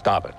Stop it.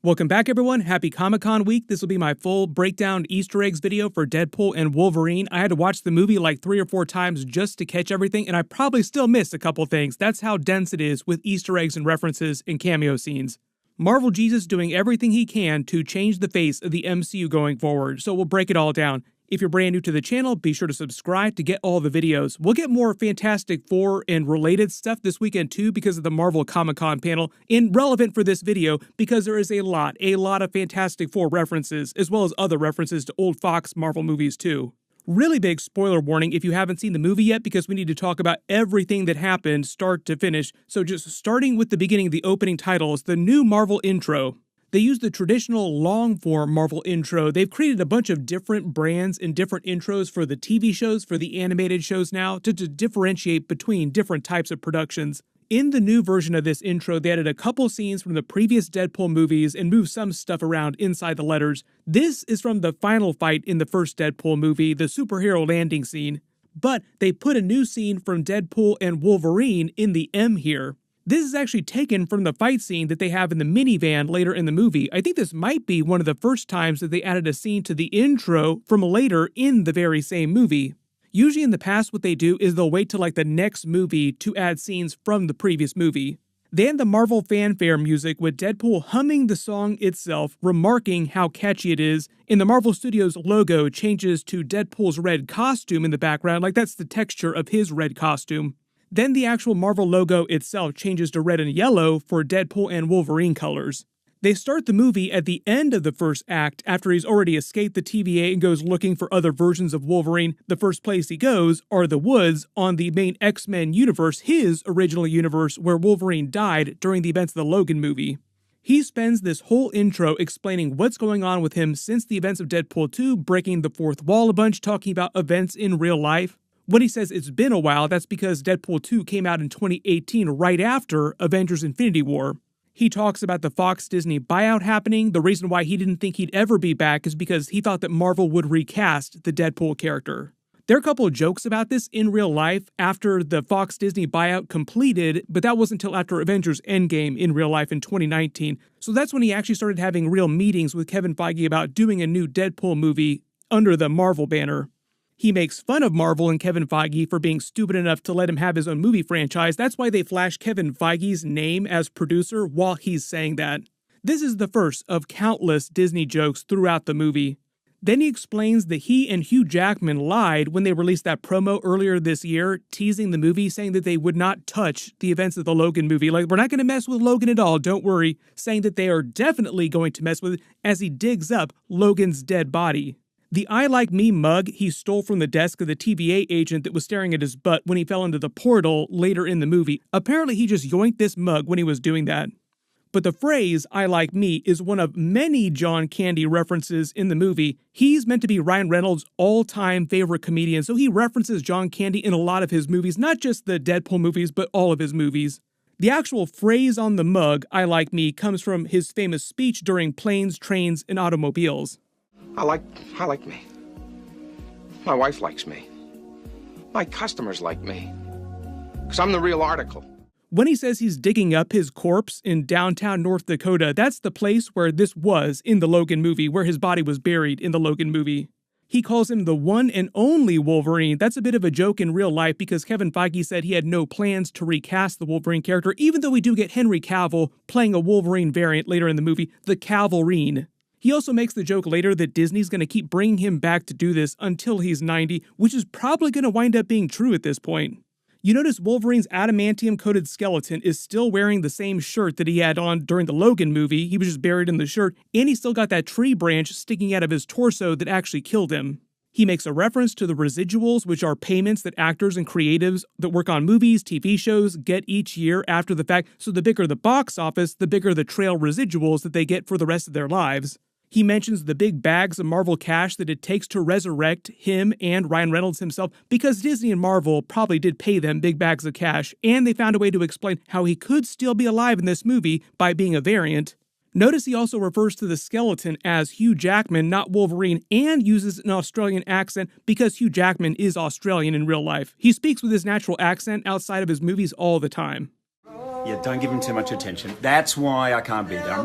Welcome back, everyone. Happy Comic-Con week. This will be my full breakdown Easter eggs video for Deadpool and Wolverine. I had to watch the movie like 3 or 4 times just to catch everything, and I probably still missed a couple things. That's how dense it is with Easter eggs and references and cameo scenes. Marvel Jesus doing everything he can to change the face of the MCU going forward, so we'll break it all down. If you're brand new to the channel, be sure to subscribe to get all the videos. We'll get more Fantastic Four and related stuff this weekend too because of the Marvel Comic-Con panel, and relevant for this video because there is a lot of Fantastic Four references, as well as other references to old Fox Marvel movies too. Really big spoiler warning if you haven't seen the movie yet, because we need to talk about everything that happened start to finish. So just starting with the beginning, the opening titles, the new Marvel intro. They use the traditional long-form Marvel intro. They've created a bunch of different brands and different intros for the TV shows, for the animated shows now, to differentiate between different types of productions. In the new version of this intro, they added a couple scenes from the previous Deadpool movies and moved some stuff around inside the letters. This is from the final fight in the first Deadpool movie, the superhero landing scene. But they put a new scene from Deadpool and Wolverine in the M here. This is actually taken from the fight scene that they have in the minivan later in the movie. I think this might be one of the first times that they added a scene to the intro from later in the very same movie. Usually in the past, what they do is they'll wait till like the next movie to add scenes from the previous movie. Then the Marvel fanfare music with Deadpool humming the song itself, remarking how catchy it is, and the Marvel Studios logo changes to Deadpool's red costume in the background, like that's the texture of his red costume. Then the actual Marvel logo itself changes to red and yellow for Deadpool and Wolverine colors. They start the movie at the end of the first act after he's already escaped the TVA and goes looking for other versions of Wolverine. The first place he goes are the woods on the main X-Men universe, his original universe where Wolverine died during the events of the Logan movie. He spends this whole intro explaining what's going on with him since the events of Deadpool 2, breaking the fourth wall a bunch, talking about events in real life. When he says it's been a while, that's because Deadpool 2 came out in 2018 right after Avengers Infinity War. He talks about the Fox-Disney buyout happening. The reason why he didn't think he'd ever be back is because he thought that Marvel would recast the Deadpool character. There are a couple of jokes about this in real life after the Fox-Disney buyout completed, but that wasn't until after Avengers Endgame in real life in 2019. So that's when he actually started having real meetings with Kevin Feige about doing a new Deadpool movie under the Marvel banner. He makes fun of Marvel and Kevin Feige for being stupid enough to let him have his own movie franchise. That's why they flash Kevin Feige's name as producer while he's saying that. This is the first of countless Disney jokes throughout the movie. Then he explains that he and Hugh Jackman lied when they released that promo earlier this year, teasing the movie, saying that they would not touch the events of the Logan movie. Like, we're not going to mess with Logan at all, don't worry. Saying that they are definitely going to mess with it as he digs up Logan's dead body. The I Like Me mug he stole from the desk of the TVA agent that was staring at his butt when he fell into the portal later in the movie. Apparently he just yoinked this mug when he was doing that. But the phrase, I like me, is one of many John Candy references in the movie. He's meant to be Ryan Reynolds' all-time favorite comedian, so he references John Candy in a lot of his movies, not just the Deadpool movies, but all of his movies. The actual phrase on the mug, I like me, comes from his famous speech during Planes, Trains, and Automobiles. I like me. My wife likes me. My customers like me. Because I'm the real article. When he says he's digging up his corpse in downtown North Dakota, that's the place where this was in the Logan movie, where his body was buried in the Logan movie. He calls him the one and only Wolverine. That's a bit of a joke in real life because Kevin Feige said he had no plans to recast the Wolverine character, even though we do get Henry Cavill playing a Wolverine variant later in the movie, the Cavalrine. He also makes the joke later that Disney's going to keep bringing him back to do this until he's 90, which is probably going to wind up being true at this point. You notice Wolverine's adamantium-coated skeleton is still wearing the same shirt that he had on during the Logan movie. He was just buried in the shirt, and he still got that tree branch sticking out of his torso that actually killed him. He makes a reference to the residuals, which are payments that actors and creatives that work on movies, TV shows get each year after the fact, so the bigger the box office, the bigger the trail residuals that they get for the rest of their lives. He mentions the big bags of Marvel cash that it takes to resurrect him and Ryan Reynolds himself, because Disney and Marvel probably did pay them big bags of cash, and they found a way to explain how he could still be alive in this movie by being a variant. Notice he also refers to the skeleton as Hugh Jackman, not Wolverine, and uses an Australian accent because Hugh Jackman is Australian in real life. He speaks with his natural accent outside of his movies all the time. Yeah, don't give him too much attention. That's why I can't be there.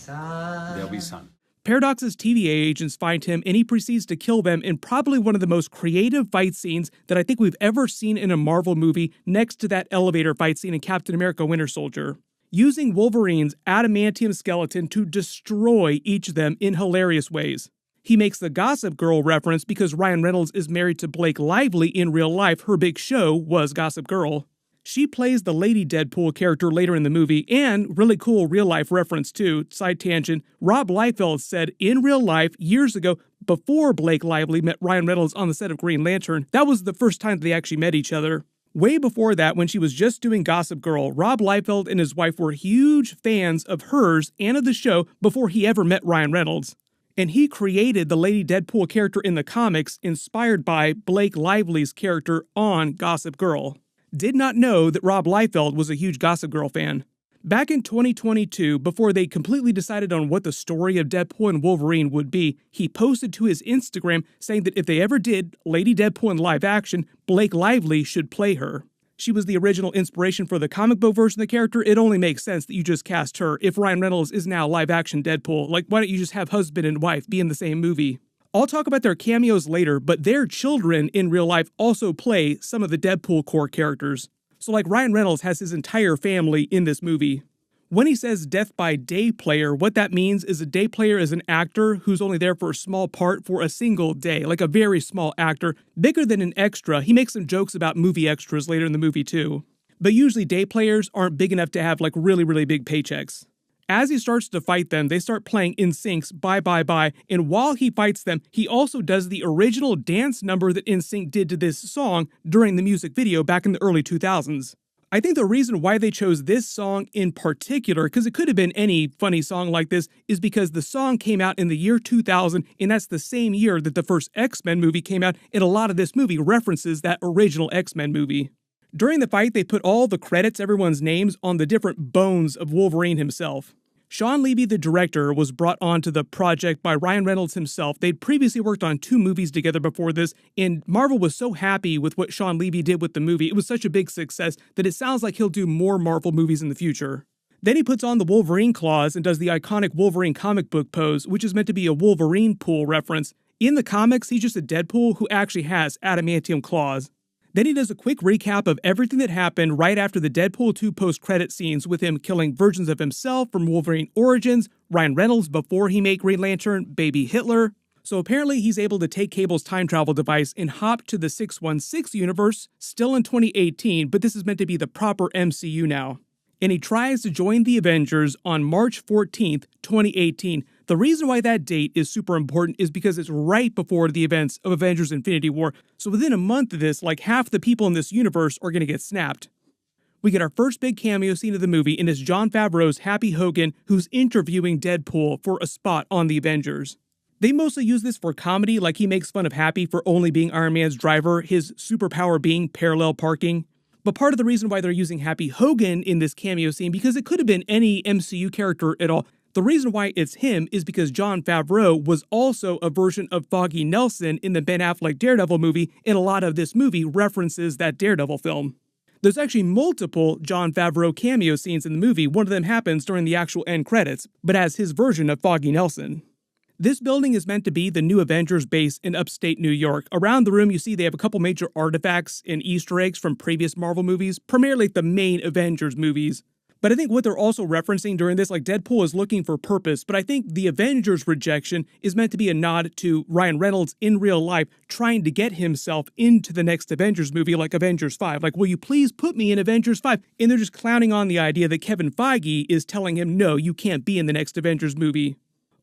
There'll be sun. Paradox's TVA agents find him and he proceeds to kill them in probably one of the most creative fight scenes that I think we've ever seen in a Marvel movie, next to that elevator fight scene in Captain America Winter Soldier. Using Wolverine's adamantium skeleton to destroy each of them in hilarious ways. He makes the Gossip Girl reference because Ryan Reynolds is married to Blake Lively in real life. Her big show was Gossip Girl. She plays the Lady Deadpool character later in the movie, and really cool real-life reference too, side tangent, Rob Liefeld said in real life years ago, before Blake Lively met Ryan Reynolds on the set of Green Lantern, that was the first time they actually met each other. Way before that, when she was just doing Gossip Girl, Rob Liefeld and his wife were huge fans of hers and of the show before he ever met Ryan Reynolds. And he created the Lady Deadpool character in the comics inspired by Blake Lively's character on Gossip Girl. Did not know that Rob Liefeld was a huge Gossip Girl fan. Back in 2022, before they completely decided on what the story of Deadpool and Wolverine would be, he posted to his Instagram saying that if they ever did Lady Deadpool in live action, Blake Lively should play her. She was the original inspiration for the comic book version of the character. It only makes sense that you just cast her if Ryan Reynolds is now live action Deadpool. Like, why don't you just have husband and wife be in the same movie? I'll talk about their cameos later, but their children in real life also play some of the Deadpool core characters. So like Ryan Reynolds has his entire family in this movie. When he says death by day player, what that means is a day player is an actor who's only there for a small part for a single day, like a very small actor, bigger than an extra. He makes some jokes about movie extras later in the movie too. But usually day players aren't big enough to have like really big paychecks. As he starts to fight them, they start playing NSYNC's Bye Bye Bye, and while he fights them, he also does the original dance number that NSYNC did to this song during the music video back in the early 2000s. I think the reason why they chose this song in particular, because it could have been any funny song like this, is because the song came out in the year 2000, and that's the same year that the first X-Men movie came out, and a lot of this movie references that original X-Men movie. During the fight, they put all the credits, everyone's names, on the different bones of Wolverine himself. Sean Levy, the director, was brought onto the project by Ryan Reynolds himself. They'd previously worked on 2 movies together before this, and Marvel was so happy with what Sean Levy did with the movie. It was such a big success that it sounds like he'll do more Marvel movies in the future. Then he puts on the Wolverine claws and does the iconic Wolverine comic book pose, which is meant to be a Wolverine pool reference. In the comics, he's just a Deadpool who actually has adamantium claws. Then he does a quick recap of everything that happened right after the Deadpool 2 post-credit scenes, with him killing versions of himself from Wolverine Origins, Ryan Reynolds before he made Green Lantern, baby Hitler. So apparently he's able to take Cable's time travel device and hop to the 616 universe, still in 2018, but this is meant to be the proper MCU now. And he tries to join the Avengers on March 14th, 2018. The reason why that date is super important is because it's right before the events of Avengers Infinity War, so within a month of this, like half the people in this universe are going to get snapped. We get our first big cameo scene of the movie, and it's Jon Favreau's Happy Hogan, who's interviewing Deadpool for a spot on the Avengers. They mostly use this for comedy, like he makes fun of Happy for only being Iron Man's driver, his superpower being parallel parking. But part of the reason why they're using Happy Hogan in this cameo scene, because it could have been any MCU character at all. The reason why it's him is because Jon Favreau was also a version of Foggy Nelson in the Ben Affleck Daredevil movie, and a lot of this movie references that Daredevil film. There's actually multiple Jon Favreau cameo scenes in the movie. One of them happens during the actual end credits, but as his version of Foggy Nelson. This building is meant to be the new Avengers base in upstate New York. Around the room, you see they have a couple major artifacts and Easter eggs from previous Marvel movies, primarily the main Avengers movies. But I think what they're also referencing during this, like Deadpool is looking for purpose, but I think the Avengers rejection is meant to be a nod to Ryan Reynolds in real life trying to get himself into the next Avengers movie, like Avengers 5. Like, will you please put me in Avengers 5? And they're just clowning on the idea that Kevin Feige is telling him, no, you can't be in the next Avengers movie.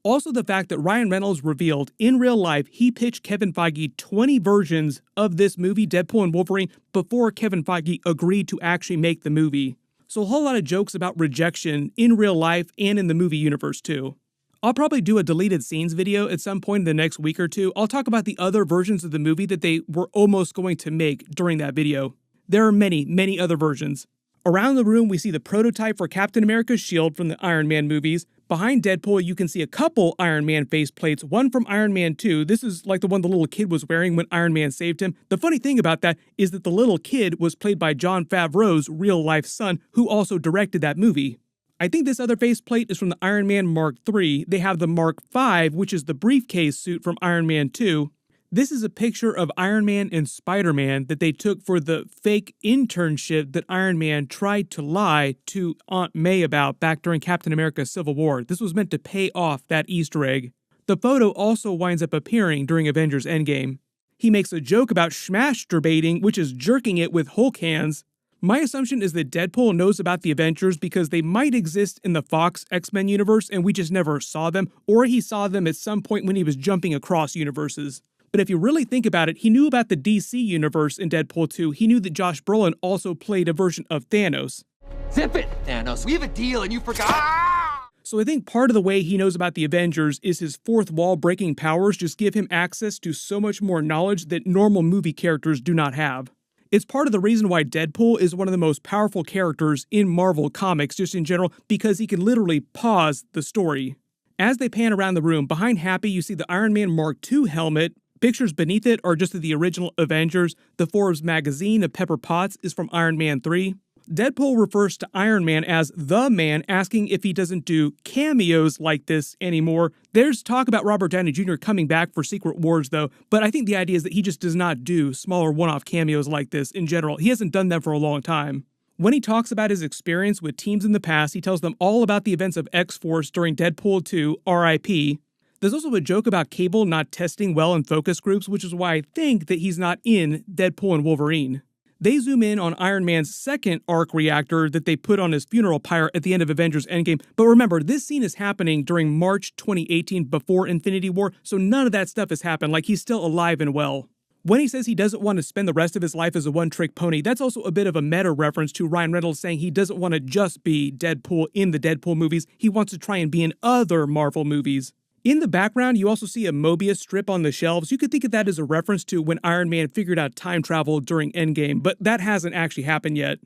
Also, the fact that Ryan Reynolds revealed in real life he pitched Kevin Feige 20 versions of this movie, Deadpool and Wolverine, before Kevin Feige agreed to actually make the movie. So a whole lot of jokes about rejection in real life and in the movie universe too. I'll probably do a deleted scenes video at some point in the next week or two. I'll talk about the other versions of the movie that they were almost going to make during that video. There are many other versions. Around the room, we see the prototype for Captain America's shield from the Iron Man movies. Behind Deadpool, you can see a couple Iron Man faceplates, one from Iron Man 2. This is like the one the little kid was wearing when Iron Man saved him. The funny thing about that is that the little kid was played by Jon Favreau's real-life son, who also directed that movie. I think this other faceplate is from the Iron Man Mark III. They have the Mark V, which is the briefcase suit from Iron Man 2. This is a picture of Iron Man and Spider-Man that they took for the fake internship that Iron Man tried to lie to Aunt May about back during Captain America Civil War. This was meant to pay off that Easter egg. The photo also winds up appearing during Avengers Endgame. He makes a joke about schmasturbating, which is jerking it with Hulk hands. My assumption is that Deadpool knows about the Avengers because they might exist in the Fox X-Men universe and we just never saw them, or he saw them at some point when he was jumping across universes. But if you really think about it, he knew about the DC universe in Deadpool 2. He knew that Josh Brolin also played a version of Thanos. Zip it, Thanos. We have a deal and you forgot. So I think part of the way he knows about the Avengers is his fourth wall breaking powers just give him access to so much more knowledge that normal movie characters do not have. It's part of the reason why Deadpool is one of the most powerful characters in Marvel Comics just in general, because he can literally pause the story. As they pan around the room, behind Happy you see the Iron Man Mark II helmet. Pictures beneath it are just of the original Avengers. The Forbes magazine of Pepper Potts is from Iron Man 3. Deadpool refers to Iron Man as the man, asking if he doesn't do cameos like this anymore. There's talk about Robert Downey Jr. coming back for Secret Wars though, but I think the idea is that he just does not do smaller one-off cameos like this in general. He hasn't done them for a long time. When he talks about his experience with teams in the past, he tells them all about the events of X-Force during Deadpool 2, RIP. There's also a joke about Cable not testing well in focus groups, which is why I think that he's not in Deadpool and Wolverine. They zoom in on Iron Man's second arc reactor that they put on his funeral pyre at the end of Avengers Endgame. But remember, this scene is happening during March 2018 before Infinity War, so none of that stuff has happened, like he's still alive and well. When he says he doesn't want to spend the rest of his life as a one-trick pony, that's also a bit of a meta reference to Ryan Reynolds saying he doesn't want to just be Deadpool in the Deadpool movies, he wants to try and be in other Marvel movies. In the background, you also see a Mobius strip on the shelves. You could think of that as a reference to when Iron Man figured out time travel during Endgame, but that hasn't actually happened yet.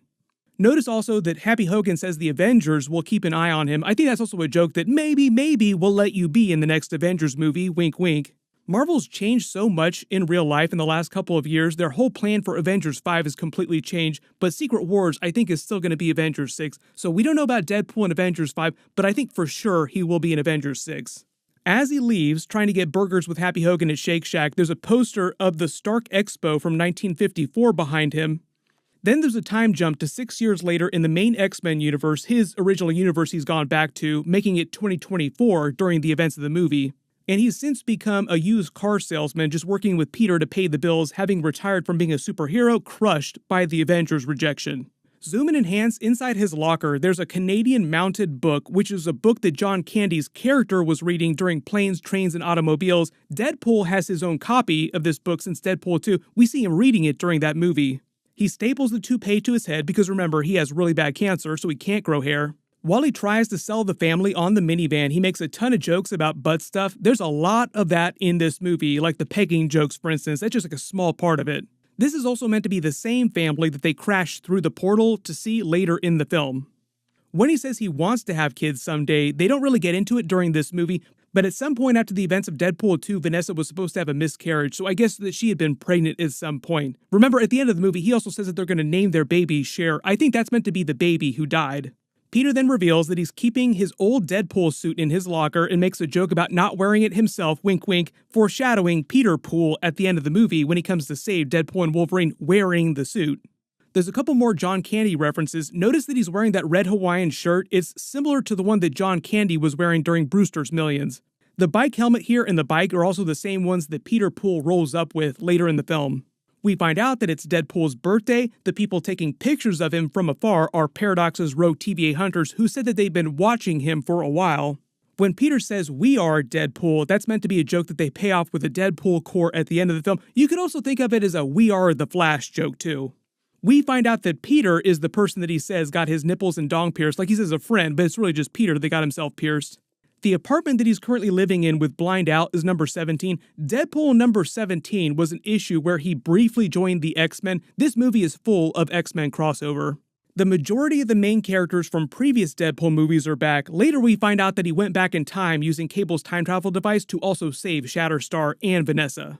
Notice also that Happy Hogan says the Avengers will keep an eye on him. I think that's also a joke that maybe we'll let you be in the next Avengers movie, wink wink. Marvel's changed so much in real life in the last couple of years, their whole plan for Avengers 5 has completely changed, but Secret Wars I think is still going to be Avengers 6, so we don't know about Deadpool in Avengers 5, but I think for sure he will be in Avengers 6. As he leaves, trying to get burgers with Happy Hogan at Shake Shack, there's a poster of the Stark Expo from 1954 behind him. Then there's a time jump to 6 years later in the main X-Men universe, his original universe he's gone back to, making it 2024 during the events of the movie. And he's since become a used car salesman, just working with Peter to pay the bills, having retired from being a superhero, crushed by the Avengers' rejection. Zoom and enhance inside his locker, there's a Canadian mounted book, which is a book that John Candy's character was reading during Planes, Trains, and Automobiles. Deadpool has his own copy of this book since Deadpool 2. We see him reading it during that movie. He staples the toupee to his head because remember, he has really bad cancer, so he can't grow hair. While he tries to sell the family on the minivan, he makes a ton of jokes about butt stuff. There's a lot of that in this movie, like the pegging jokes, for instance. That's just like a small part of it. This is also meant to be the same family that they crashed through the portal to see later in the film. When he says he wants to have kids someday, they don't really get into it during this movie, but at some point after the events of Deadpool 2, Vanessa was supposed to have a miscarriage, so I guess that she had been pregnant at some point. Remember, at the end of the movie, he also says that they're going to name their baby Cher. I think that's meant to be the baby who died. Peter then reveals that he's keeping his old Deadpool suit in his locker and makes a joke about not wearing it himself, wink wink, foreshadowing Peter Pool at the end of the movie when he comes to save Deadpool and Wolverine wearing the suit. There's a couple more John Candy references. Notice that he's wearing that red Hawaiian shirt. It's similar to the one that John Candy was wearing during Brewster's Millions. The bike helmet here and the bike are also the same ones that Peter Pool rolls up with later in the film. We find out that it's Deadpool's birthday. The people taking pictures of him from afar are Paradox's rogue TVA hunters who said that they've been watching him for a while. When Peter says, "We are Deadpool," that's meant to be a joke that they pay off with a Deadpool core at the end of the film. You could also think of it as a "We are the Flash" joke too. We find out that Peter is the person that he says got his nipples and dong pierced, like he says a friend, but it's really just Peter that got himself pierced. The apartment that he's currently living in with Blind Al is number 17. Deadpool number 17 was an issue where he briefly joined the X-Men. This movie is full of X-Men crossover. The majority of the main characters from previous Deadpool movies are back. Later we find out that he went back in time using Cable's time travel device to also save Shatterstar and Vanessa.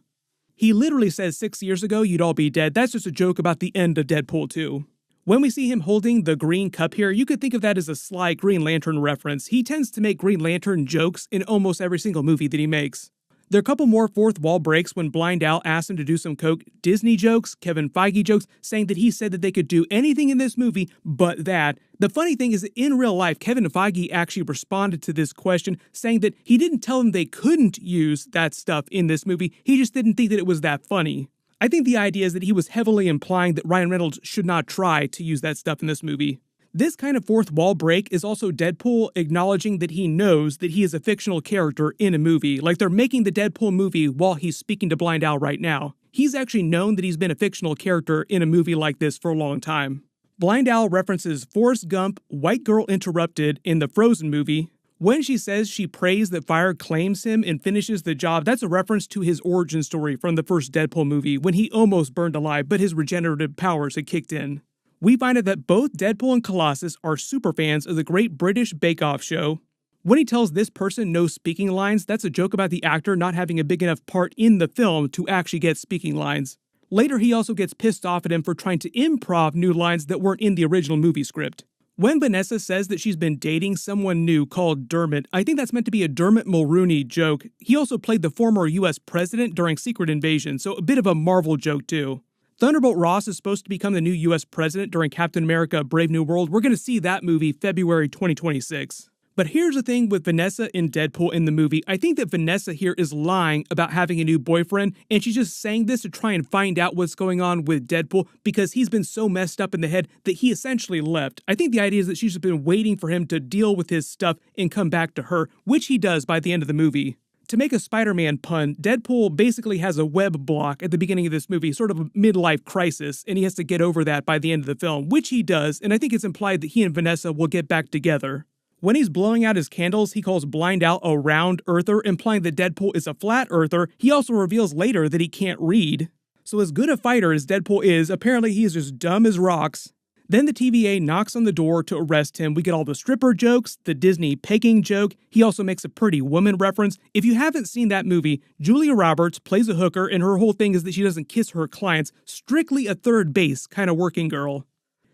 He literally says 6 years ago you'd all be dead. That's just a joke about the end of Deadpool 2. When we see him holding the green cup here, you could think of that as a sly Green Lantern reference. He tends to make Green Lantern jokes in almost every single movie that he makes. There are a couple more fourth wall breaks when Blind Al asked him to do some coke. Disney jokes, Kevin Feige jokes, saying that he said that they could do anything in this movie but that. The funny thing is that in real life, Kevin Feige actually responded to this question, saying that he didn't tell them they couldn't use that stuff in this movie, he just didn't think that it was that funny. I think the idea is that he was heavily implying that Ryan Reynolds should not try to use that stuff in this movie. This kind of fourth wall break is also Deadpool acknowledging that he knows that he is a fictional character in a movie, like they're making the Deadpool movie while he's speaking to Blind Al right now. He's actually known that he's been a fictional character in a movie like this for a long time. Blind Al references Forrest Gump, White Girl Interrupted in the Frozen movie. When she says she prays that fire claims him and finishes the job, that's a reference to his origin story from the first Deadpool movie when he almost burned alive but his regenerative powers had kicked in. We find out that both Deadpool and Colossus are superfans of the Great British Bake Off show. When he tells this person no speaking lines, that's a joke about the actor not having a big enough part in the film to actually get speaking lines. Later, he also gets pissed off at him for trying to improv new lines that weren't in the original movie script. When Vanessa says that she's been dating someone new called Dermot, I think that's meant to be a Dermot Mulroney joke. He also played the former US president during Secret Invasion, so a bit of a Marvel joke too. Thunderbolt Ross is supposed to become the new US president during Captain America Brave New World. We're going to see that movie February 2026. But here's the thing with Vanessa in Deadpool in the movie. I think that Vanessa here is lying about having a new boyfriend, and she's just saying this to try and find out what's going on with Deadpool because he's been so messed up in the head that he essentially left. I think the idea is that she's just been waiting for him to deal with his stuff and come back to her, which he does by the end of the movie. To make a Spider-Man pun, Deadpool basically has a web block at the beginning of this movie, sort of a midlife crisis, and he has to get over that by the end of the film, which he does, and I think it's implied that he and Vanessa will get back together. When he's blowing out his candles, he calls Blind Al a round earther, implying that Deadpool is a flat earther. He also reveals later that he can't read. So as good a fighter as Deadpool is, apparently he is just dumb as rocks. Then the TVA knocks on the door to arrest him. We get all the stripper jokes, the Disney pegging joke. He also makes a Pretty Woman reference. If you haven't seen that movie, Julia Roberts plays a hooker, and her whole thing is that she doesn't kiss her clients. Strictly a third base kind of working girl.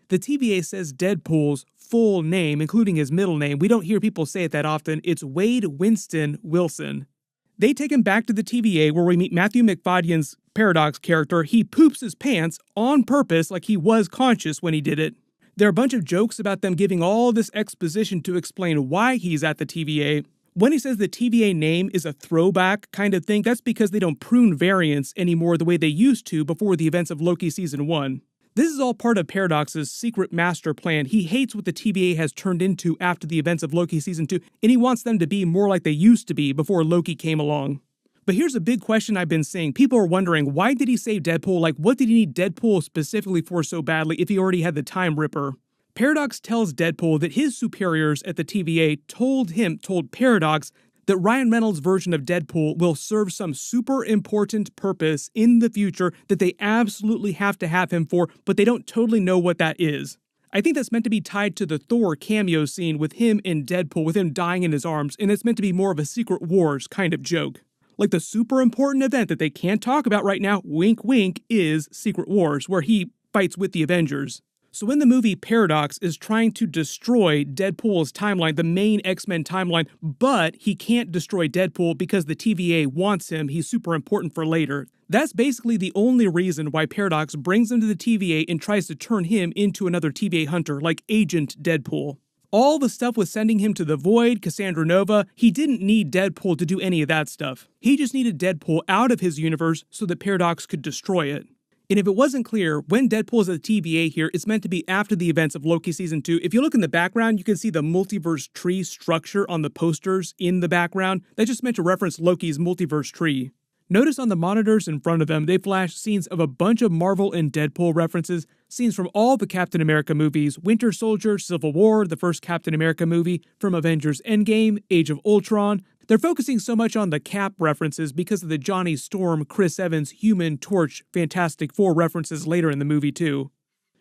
The TVA says Deadpool's full name, including his middle name. We don't hear people say it that often. It's Wade Winston Wilson. They take him back to the TVA where we meet Matthew Macfadyen's Paradox character. He poops his pants on purpose like he was conscious when he did it. There are a bunch of jokes about them giving all this exposition to explain why he's at the TVA. When he says the TVA name is a throwback kind of thing, that's because they don't prune variants anymore the way they used to before the events of Loki Season 1. This is all part of Paradox's secret master plan. He hates what the TVA has turned into after the events of Loki Season 2, and he wants them to be more like they used to be before Loki came along. But here's a big question I've been seeing. People are wondering, why did he save Deadpool? Like, what did he need Deadpool specifically for so badly if he already had the Time Ripper? Paradox tells Deadpool that his superiors at the TVA told Paradox that Ryan Reynolds' version of Deadpool will serve some super important purpose in the future that they absolutely have to have him for, but they don't totally know what that is. I think that's meant to be tied to the Thor cameo scene with him in Deadpool, with him dying in his arms, and it's meant to be more of a Secret Wars kind of joke. Like the super important event that they can't talk about right now, wink wink, is Secret Wars, where he fights with the Avengers. So in the movie, Paradox is trying to destroy Deadpool's timeline, the main X-Men timeline, but he can't destroy Deadpool because the TVA wants him. He's super important for later. That's basically the only reason why Paradox brings him to the TVA and tries to turn him into another TVA hunter, like Agent Deadpool. All the stuff with sending him to the Void, Cassandra Nova, he didn't need Deadpool to do any of that stuff. He just needed Deadpool out of his universe so that Paradox could destroy it. And if it wasn't clear, when Deadpool is at the TVA here, it's meant to be after the events of Loki Season 2. If you look in the background, you can see the multiverse tree structure on the posters in the background. That's just meant to reference Loki's multiverse tree. Notice on the monitors in front of them, they flash scenes of a bunch of Marvel and Deadpool references, scenes from all the Captain America movies, Winter Soldier, Civil War, the first Captain America movie, from Avengers Endgame, Age of Ultron. They're focusing so much on the Cap references because of the Johnny Storm, Chris Evans, Human Torch, Fantastic Four references later in the movie too.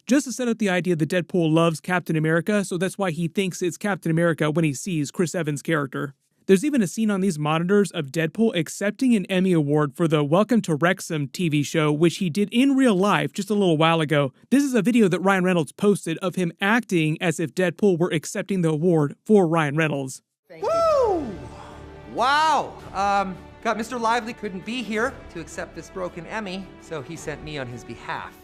just to set up the idea that Deadpool loves Captain America, so that's why he thinks it's Captain America when he sees Chris Evans' character. There's even a scene on these monitors of Deadpool accepting an Emmy Award for the Welcome to Wrexham TV show, which he did in real life just a little while ago. This is a video that Ryan Reynolds posted of him acting as if Deadpool were accepting the award for Ryan Reynolds. Woo! Wow. Got Mr. Lively couldn't be here to accept this broken Emmy, so he sent me on his behalf.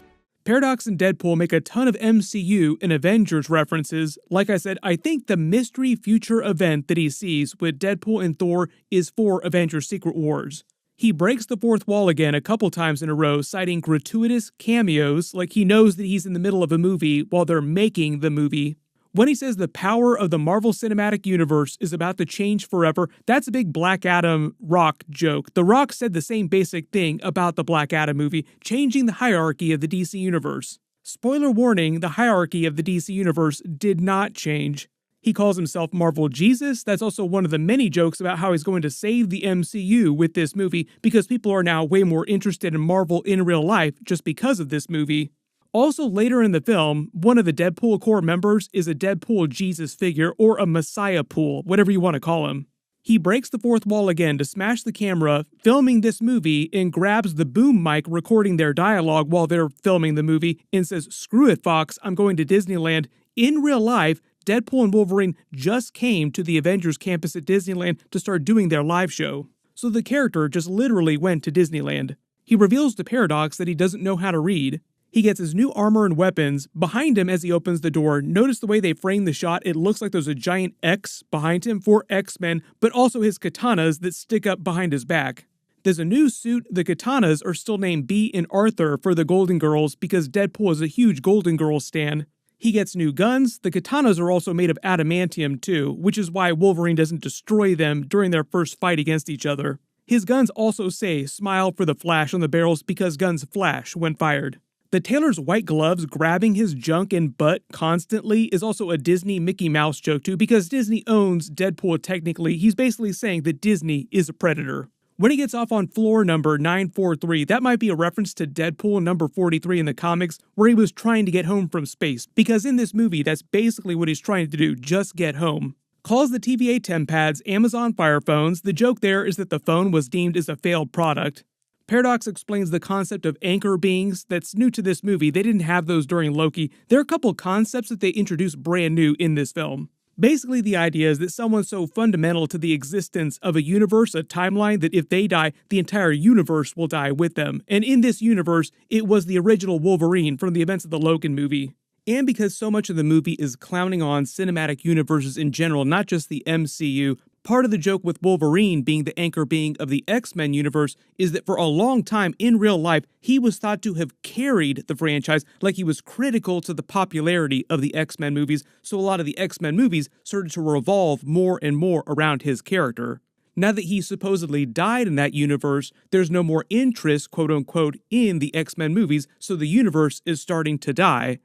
Paradox and Deadpool make a ton of MCU and Avengers references. Like I said, I think the mystery future event that he sees with Deadpool and Thor is for Avengers Secret Wars. He breaks the fourth wall again a couple times in a row, citing gratuitous cameos, like he knows that he's in the middle of a movie while they're making the movie. When he says the power of the Marvel Cinematic Universe is about to change forever, that's a big Black Adam Rock joke. The Rock said the same basic thing about the Black Adam movie, changing the hierarchy of the DC Universe. Spoiler warning, the hierarchy of the DC Universe did not change. He calls himself Marvel Jesus. That's also one of the many jokes about how he's going to save the MCU with this movie, because people are now way more interested in Marvel in real life just because of this movie. Also, later in the film, one of the Deadpool core members is a Deadpool Jesus figure, or a Messiah pool, whatever you want to call him. He breaks the fourth wall again to smash the camera, filming this movie, and grabs the boom mic recording their dialogue while they're filming the movie, and says, "Screw it, Fox, I'm going to Disneyland." In real life, Deadpool and Wolverine just came to the Avengers campus at Disneyland to start doing their live show. So the character just literally went to Disneyland. He reveals to Paradox that he doesn't know how to read. He gets his new armor and weapons. Behind him as he opens the door, notice the way they frame the shot. It looks like there's a giant X behind him for X-Men, but also his katanas that stick up behind his back. There's a new suit. The katanas are still named Bea and Arthur for the Golden Girls because Deadpool is a huge Golden Girls stan. He gets new guns. The katanas are also made of adamantium too, which is why Wolverine doesn't destroy them during their first fight against each other. His guns also say "Smile for the Flash" on the barrels because guns flash when fired. The tailor's white gloves grabbing his junk and butt constantly is also a Disney Mickey Mouse joke too, because Disney owns Deadpool technically. He's basically saying that Disney is a predator. When he gets off on floor number 943, that might be a reference to Deadpool number 43 in the comics, where he was trying to get home from space, because in this movie, that's basically what he's trying to do, just get home. Calls the TVA TemPads Amazon Fire Phones. The joke there is that the phone was deemed as a failed product. Paradox explains the concept of anchor beings. That's new to this movie. They didn't have those during Loki. There are a couple concepts that they introduced brand new in this film. Basically, the idea is that someone so fundamental to the existence of a universe, a timeline, that if they die, the entire universe will die with them. And in this universe, it was the original Wolverine from the events of the Logan movie. And because so much of the movie is clowning on cinematic universes in general, not just the MCU, part of the joke with Wolverine being the anchor being of the X-Men universe is that for a long time in real life, he was thought to have carried the franchise, like he was critical to the popularity of the X-Men movies, so a lot of the X-Men movies started to revolve more and more around his character. Now that he supposedly died in that universe, there's no more interest, quote-unquote, in the X-Men movies, so the universe is starting to die.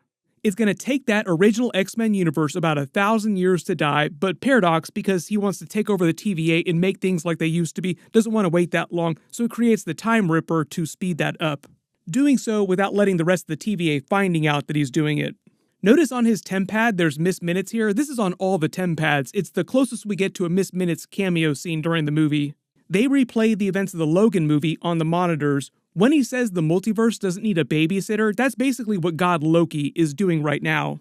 It's going to take that original X-Men universe about 1,000 years to die, but Paradox, because he wants to take over the TVA and make things like they used to be, doesn't want to wait that long, so it creates the Time Ripper to speed that up. Doing so without letting the rest of the TVA finding out that he's doing it. Notice on his TemPad there's Miss Minutes here. This is on all the TemPads. It's the closest we get to a Miss Minutes cameo scene during the movie. They replay the events of the Logan movie on the monitors. When he says the multiverse doesn't need a babysitter, that's basically what God Loki is doing right now.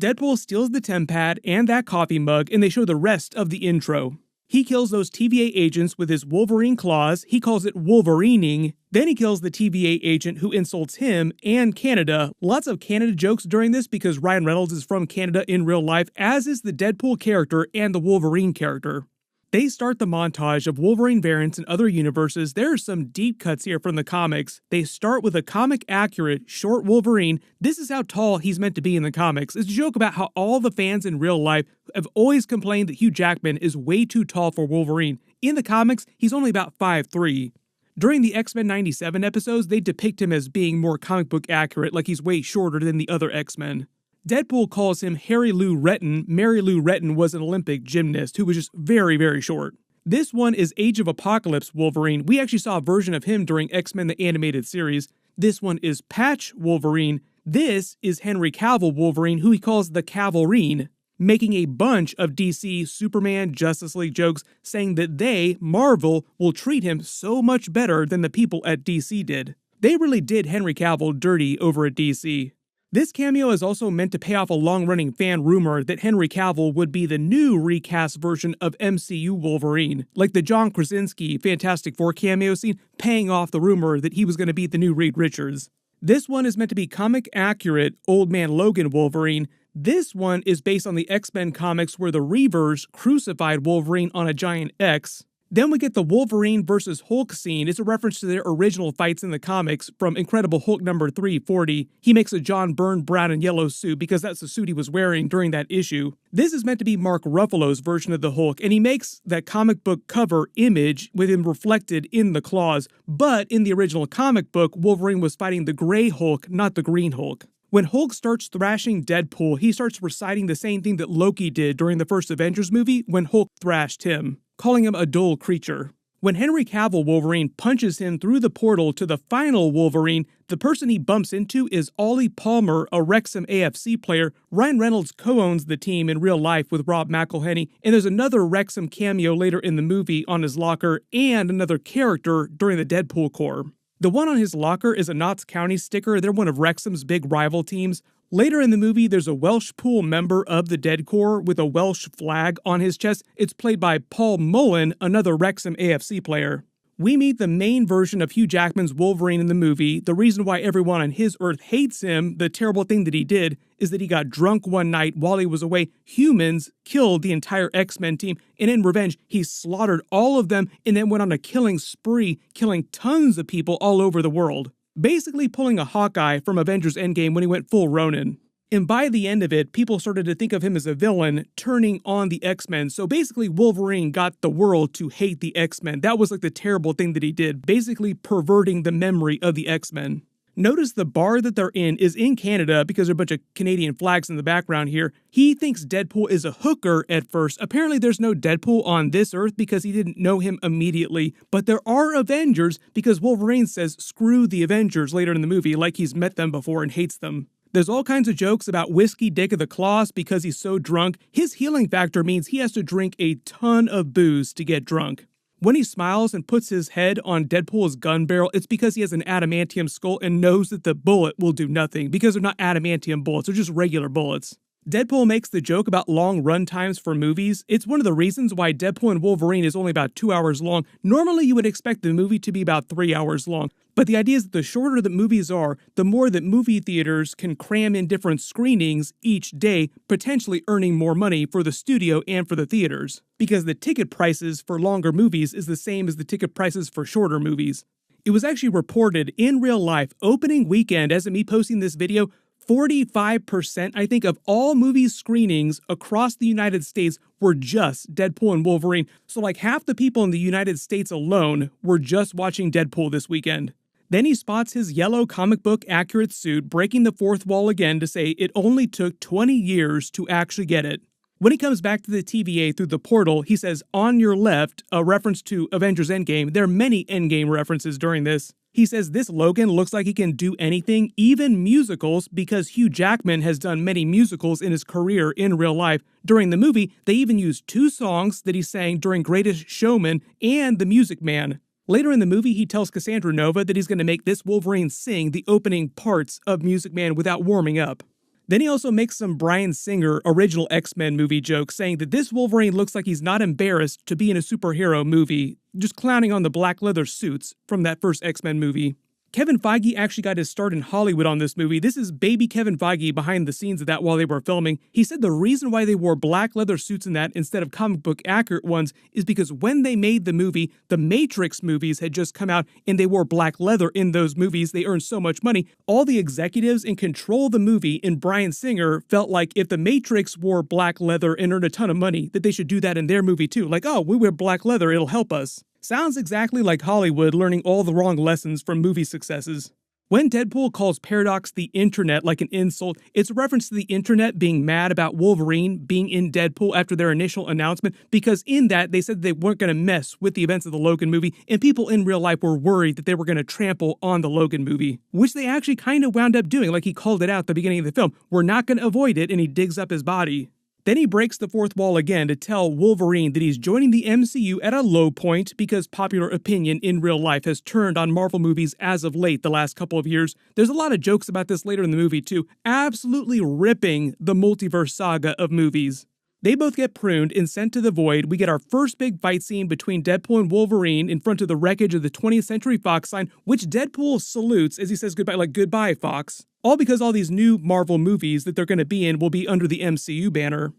Deadpool steals the TemPad and that coffee mug, and they show the rest of the intro. He kills those TVA agents with his Wolverine claws. He calls it Wolverining. Then he kills the TVA agent who insults him and Canada. Lots of Canada jokes during this because Ryan Reynolds is from Canada in real life, as is the Deadpool character and the Wolverine character. They start the montage of Wolverine variants in other universes. There are some deep cuts here from the comics. They start with a comic-accurate, short Wolverine. This is how tall he's meant to be in the comics. It's a joke about how all the fans in real life have always complained that Hugh Jackman is way too tall for Wolverine. In the comics, he's only about 5'3". During the X-Men 97 episodes, they depict him as being more comic book accurate, like he's way shorter than the other X-Men. Deadpool calls him Harry Lou Retton. Mary Lou Retton was an Olympic gymnast who was just very, very short. This one is Age of Apocalypse Wolverine. We actually saw a version of him during X-Men the Animated Series. This one is Patch Wolverine. This is Henry Cavill Wolverine, who he calls the Cavalrine, making a bunch of DC, Superman, Justice League jokes, saying that they, Marvel, will treat him so much better than the people at DC did. They really did Henry Cavill dirty over at DC. This cameo is also meant to pay off a long-running fan rumor that Henry Cavill would be the new recast version of MCU Wolverine, like the John Krasinski Fantastic Four cameo scene paying off the rumor that he was going to be the new Reed Richards. This one is meant to be comic-accurate Old Man Logan Wolverine. This one is based on the X-Men comics where the Reavers crucified Wolverine on a giant X. Then we get the Wolverine vs. Hulk scene. It's a reference to their original fights in the comics from Incredible Hulk number 340. He makes a John Byrne brown and yellow suit because that's the suit he was wearing during that issue. This is meant to be Mark Ruffalo's version of the Hulk, and he makes that comic book cover image with him reflected in the claws. But in the original comic book, Wolverine was fighting the Gray Hulk, not the Green Hulk. When Hulk starts thrashing Deadpool, he starts reciting the same thing that Loki did during the first Avengers movie when Hulk thrashed him, calling him a dull creature. When Henry Cavill Wolverine punches him through the portal to the final Wolverine, the person he bumps into is Ollie Palmer, a Wrexham AFC player. Ryan Reynolds co-owns the team in real life with Rob McElhenney, and there's another Wrexham cameo later in the movie on his locker and another character during the Deadpool Corps. The one on his locker is a Notts County sticker. They're one of Wrexham's big rival teams. Later in the movie, there's a Welsh Pool member of the Dead Corps with a Welsh flag on his chest. It's played by Paul Mullen, another Wrexham AFC player. We meet the main version of Hugh Jackman's Wolverine in the movie. The reason why everyone on his Earth hates him, the terrible thing that he did, is that he got drunk one night while he was away. Humans killed the entire X-Men team, and in revenge, he slaughtered all of them and then went on a killing spree, killing tons of people all over the world. Basically pulling a Hawkeye from Avengers Endgame when he went full Ronin. And by the end of it, people started to think of him as a villain, turning on the X-Men. So basically, Wolverine got the world to hate the X-Men. That was like the terrible thing that he did, basically perverting the memory of the X-Men. Notice the bar that they're in is in Canada because there are a bunch of Canadian flags in the background here. He thinks Deadpool is a hooker at first. Apparently there's no Deadpool on this Earth because he didn't know him immediately. But there are Avengers because Wolverine says screw the Avengers later in the movie like he's met them before and hates them. There's all kinds of jokes about Whiskey Dick of the Claws because he's so drunk. His healing factor means he has to drink a ton of booze to get drunk. When he smiles and puts his head on Deadpool's gun barrel, it's because he has an adamantium skull and knows that the bullet will do nothing because they're not adamantium bullets, they're just regular bullets. Deadpool makes the joke about long run times for movies. It's one of the reasons why Deadpool and Wolverine is only about 2 hours long. Normally you would expect the movie to be about 3 hours long. But the idea is that the shorter the movies are, the more that movie theaters can cram in different screenings each day, potentially earning more money for the studio and for the theaters. Because the ticket prices for longer movies is the same as the ticket prices for shorter movies. It was actually reported in real life, opening weekend, as of me posting this video, 45%, I think, of all movie screenings across the United States were just Deadpool and Wolverine. So like half the people in the United States alone were just watching Deadpool this weekend. Then he spots his yellow comic book accurate suit breaking the fourth wall again to say it only took 20 years to actually get it. When he comes back to the TVA through the portal, he says, on your left, a reference to Avengers Endgame. There are many Endgame references during this. He says this Logan looks like he can do anything, even musicals, because Hugh Jackman has done many musicals in his career in real life. During the movie, they even used 2 songs that he sang during Greatest Showman and The Music Man. Later in the movie, he tells Cassandra Nova that he's going to make this Wolverine sing the opening parts of Music Man without warming up. Then he also makes some Bryan Singer original X-Men movie jokes, saying that this Wolverine looks like he's not embarrassed to be in a superhero movie, just clowning on the black leather suits from that first X-Men movie. Kevin Feige actually got his start in Hollywood on this movie. This is baby Kevin Feige behind the scenes of that while they were filming. He said the reason why they wore black leather suits in that instead of comic book accurate ones is because when they made the movie, the Matrix movies had just come out and they wore black leather in those movies. They earned so much money. All the executives in control of the movie and Bryan Singer felt like if the Matrix wore black leather and earned a ton of money, that they should do that in their movie too. Like, oh, we wear black leather, it'll help us. Sounds exactly like Hollywood learning all the wrong lessons from movie successes. When Deadpool calls Paradox the internet like an insult, it's a reference to the internet being mad about Wolverine being in Deadpool after their initial announcement, because in that they said they weren't going to mess with the events of the Logan movie, and people in real life were worried that they were going to trample on the Logan movie, which they actually kind of wound up doing, like he called it out at the beginning of the film. We're not going to avoid it, and he digs up his body. Then he breaks the fourth wall again to tell Wolverine that he's joining the MCU at a low point because popular opinion in real life has turned on Marvel movies as of late the last couple of years. There's a lot of jokes about this later in the movie too, absolutely ripping the multiverse saga of movies. They both get pruned and sent to the void. We get our first big fight scene between Deadpool and Wolverine in front of the wreckage of the 20th Century Fox sign, which Deadpool salutes as he says goodbye, like, "Goodbye, Fox." All because all these new Marvel movies that they're going to be in will be under the MCU banner.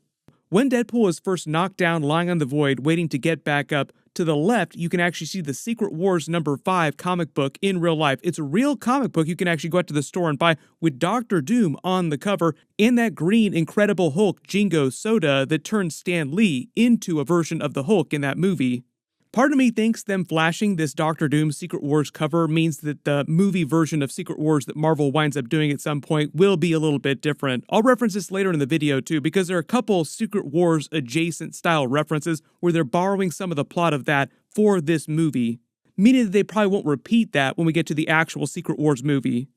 When Deadpool is first knocked down lying on the void, waiting to get back up, to the left, you can actually see the Secret Wars #5 comic book in real life. It's a real comic book you can actually go out to the store and buy with Dr. Doom on the cover and that green Incredible Hulk Jingo soda that turned Stan Lee into a version of the Hulk in that movie. Part of me thinks them flashing this Dr. Doom Secret Wars cover means that the movie version of Secret Wars that Marvel winds up doing at some point will be a little bit different. I'll reference this later in the video too, because there are a couple Secret Wars adjacent style references where they're borrowing some of the plot of that for this movie, meaning that they probably won't repeat that when we get to the actual Secret Wars movie.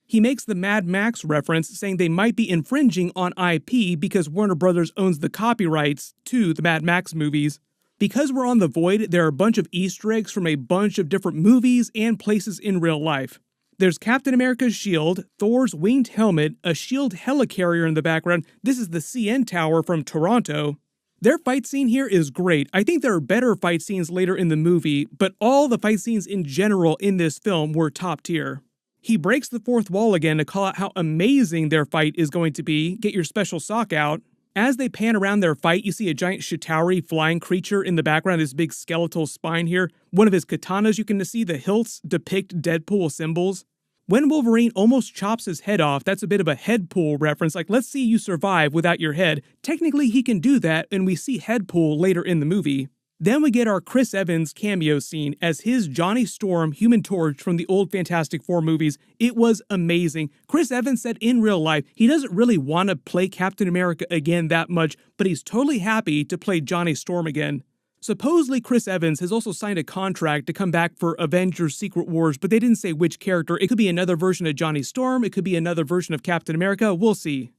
He makes the Mad Max reference, saying they might be infringing on IP because Warner Brothers owns the copyrights to the Mad Max movies. Because we're on the void, there are a bunch of Easter eggs from a bunch of different movies and places in real life. There's Captain America's shield, Thor's winged helmet, a shield helicarrier in the background. This is the CN Tower from Toronto. Their fight scene here is great. I think there are better fight scenes later in the movie, but all the fight scenes in general in this film were top tier. He breaks the fourth wall again to call out how amazing their fight is going to be. Get your special sock out. As they pan around their fight, you see a giant Chitauri flying creature in the background, this big skeletal spine here. One of his katanas, you can see the hilts depict Deadpool symbols. When Wolverine almost chops his head off, that's a bit of a Headpool reference, like, let's see you survive without your head. Technically, he can do that, and we see Headpool later in the movie. Then we get our Chris Evans cameo scene as his Johnny Storm Human Torch from the old Fantastic Four movies. It was amazing. Chris Evans said in real life he doesn't really want to play Captain America again that much, but he's totally happy to play Johnny Storm again. Supposedly Chris Evans has also signed a contract to come back for Avengers Secret Wars, but they didn't say which character. It could be another version of Johnny Storm, it could be another version of Captain America, we'll see.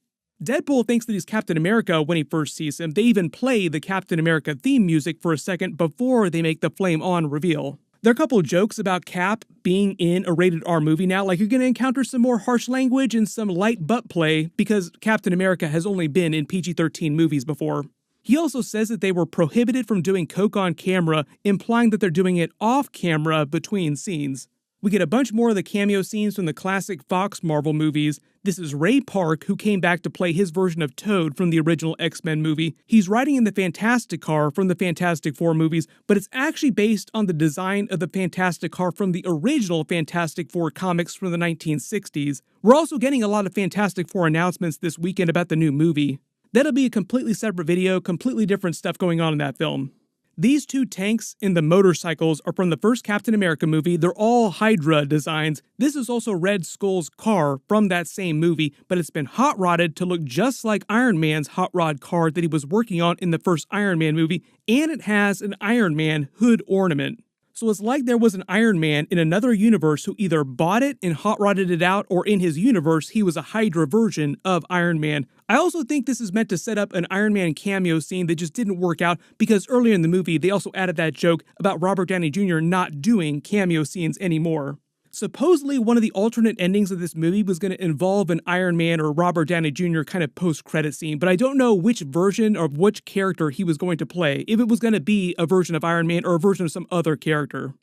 Deadpool thinks that he's Captain America when he first sees him. They even play the Captain America theme music for a second before they make the Flame On reveal. There are a couple of jokes about Cap being in a rated R movie now, like you're going to encounter some more harsh language and some light butt play because Captain America has only been in PG-13 movies before. He also says that they were prohibited from doing coke on camera, implying that they're doing it off camera between scenes. We get a bunch more of the cameo scenes from the classic Fox Marvel movies. This is Ray Park, who came back to play his version of Toad from the original X-Men movie. He's riding in the Fantastic Car from the Fantastic Four movies, but it's actually based on the design of the Fantastic Car from the original Fantastic Four comics from the 1960s. We're also getting a lot of Fantastic Four announcements this weekend about the new movie. That'll be a completely separate video, completely different stuff going on in that film. These two tanks and the motorcycles are from the first Captain America movie. They're all Hydra designs. This is also Red Skull's car from that same movie, but it's been hot rodded to look just like Iron Man's hot rod car that he was working on in the first Iron Man movie, and it has an Iron Man hood ornament. So it's like there was an Iron Man in another universe who either bought it and hot rodded it out, or in his universe, he was a Hydra version of Iron Man. I also think this is meant to set up an Iron Man cameo scene that just didn't work out because earlier in the movie, they also added that joke about Robert Downey Jr. not doing cameo scenes anymore. Supposedly, one of the alternate endings of this movie was going to involve an Iron Man or Robert Downey Jr. kind of post-credit scene, but I don't know which version or which character he was going to play, if it was going to be a version of Iron Man or a version of some other character.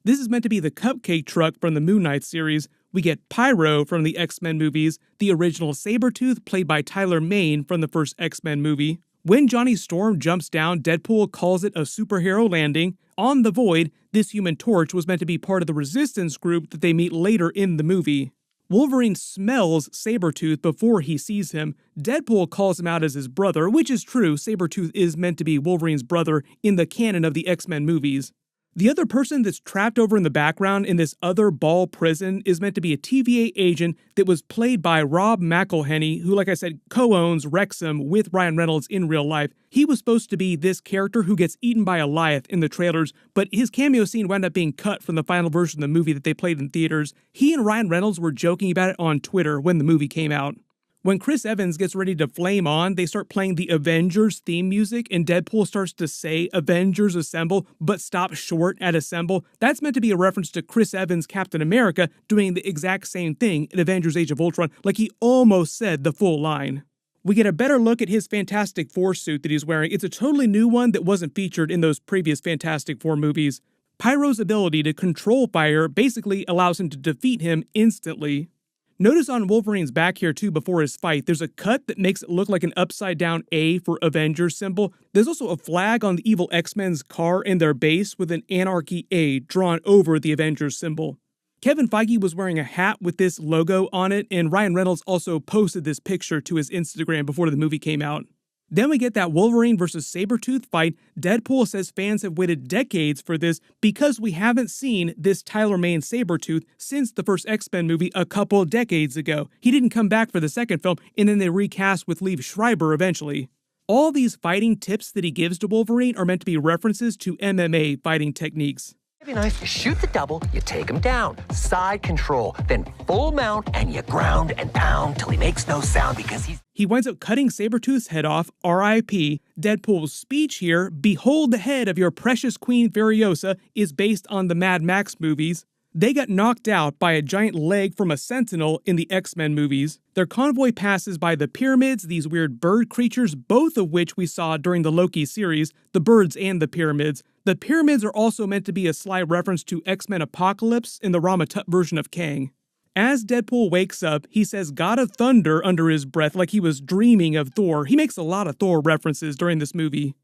This is meant to be the cupcake truck from the Moon Knight series. We get Pyro from the X-Men movies, the original Sabretooth played by Tyler Mane from the first X-Men movie. When Johnny Storm jumps down, Deadpool calls it a superhero landing. On the Void, this Human Torch was meant to be part of the Resistance group that they meet later in the movie. Wolverine smells Sabretooth before he sees him. Deadpool calls him out as his brother, which is true. Sabretooth is meant to be Wolverine's brother in the canon of the X-Men movies. The other person that's trapped over in the background in this other ball prison is meant to be a TVA agent that was played by Rob McElhenney, who, like I said, co-owns Wrexham with Ryan Reynolds in real life. He was supposed to be this character who gets eaten by a Goliath in the trailers, but his cameo scene wound up being cut from the final version of the movie that they played in theaters. He and Ryan Reynolds were joking about it on Twitter when the movie came out. When Chris Evans gets ready to flame on, they start playing the Avengers theme music, and Deadpool starts to say Avengers Assemble, but stop short at Assemble. That's meant to be a reference to Chris Evans' Captain America doing the exact same thing in Avengers Age of Ultron, like he almost said the full line. We get a better look at his Fantastic Four suit that he's wearing. It's a totally new one that wasn't featured in those previous Fantastic Four movies. Pyro's ability to control fire basically allows him to defeat him instantly. Notice on Wolverine's back here too before his fight, there's a cut that makes it look like an upside down A for Avengers symbol. There's also a flag on the evil X-Men's car in their base with an Anarchy A drawn over the Avengers symbol. Kevin Feige was wearing a hat with this logo on it, and Ryan Reynolds also posted this picture to his Instagram before the movie came out. Then we get that Wolverine versus Sabretooth fight. Deadpool says fans have waited decades for this because we haven't seen this Tyler Mane Sabretooth since the first X-Men movie a couple decades ago. He didn't come back for the second film, and then they recast with Liev Schreiber eventually. All these fighting tips that he gives to Wolverine are meant to be references to MMA fighting techniques. Be nice. You shoot the double, you take him down. Side control, then full mount, and you ground and pound till he makes no sound because He winds up cutting Sabretooth's head off, R.I.P. Deadpool's speech here, "Behold the head of your precious Queen Furiosa," is based on the Mad Max movies. They got knocked out by a giant leg from a Sentinel in the X-Men movies. Their convoy passes by the pyramids, these weird bird creatures, both of which we saw during the Loki series, the birds and the pyramids. The pyramids are also meant to be a sly reference to X-Men Apocalypse in the Rama Tut version of Kang. As Deadpool wakes up, he says God of Thunder under his breath like he was dreaming of Thor. He makes a lot of Thor references during this movie.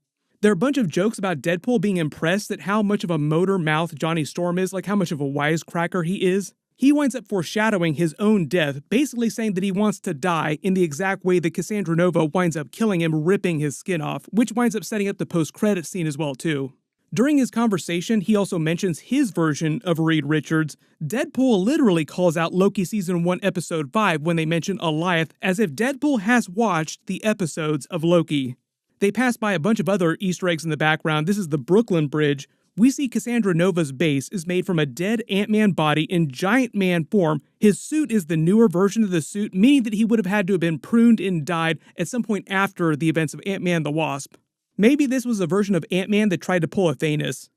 There are a bunch of jokes about Deadpool being impressed at how much of a motor mouth Johnny Storm is, like how much of a wisecracker he is. He winds up foreshadowing his own death, basically saying that he wants to die in the exact way that Cassandra Nova winds up killing him, ripping his skin off, which winds up setting up the post-credit scene as well too. During his conversation, he also mentions his version of Reed Richards. Deadpool literally calls out Loki Season 1 Episode 5 when they mention Goliath, as if Deadpool has watched the episodes of Loki. They pass by a bunch of other Easter eggs in the background. This is the Brooklyn Bridge. We see Cassandra Nova's base is made from a dead Ant-Man body in giant man form. His suit is the newer version of the suit, meaning that he would have had to have been pruned and dyed at some point after the events of Ant-Man the Wasp. Maybe this was a version of Ant-Man that tried to pull a Thanos.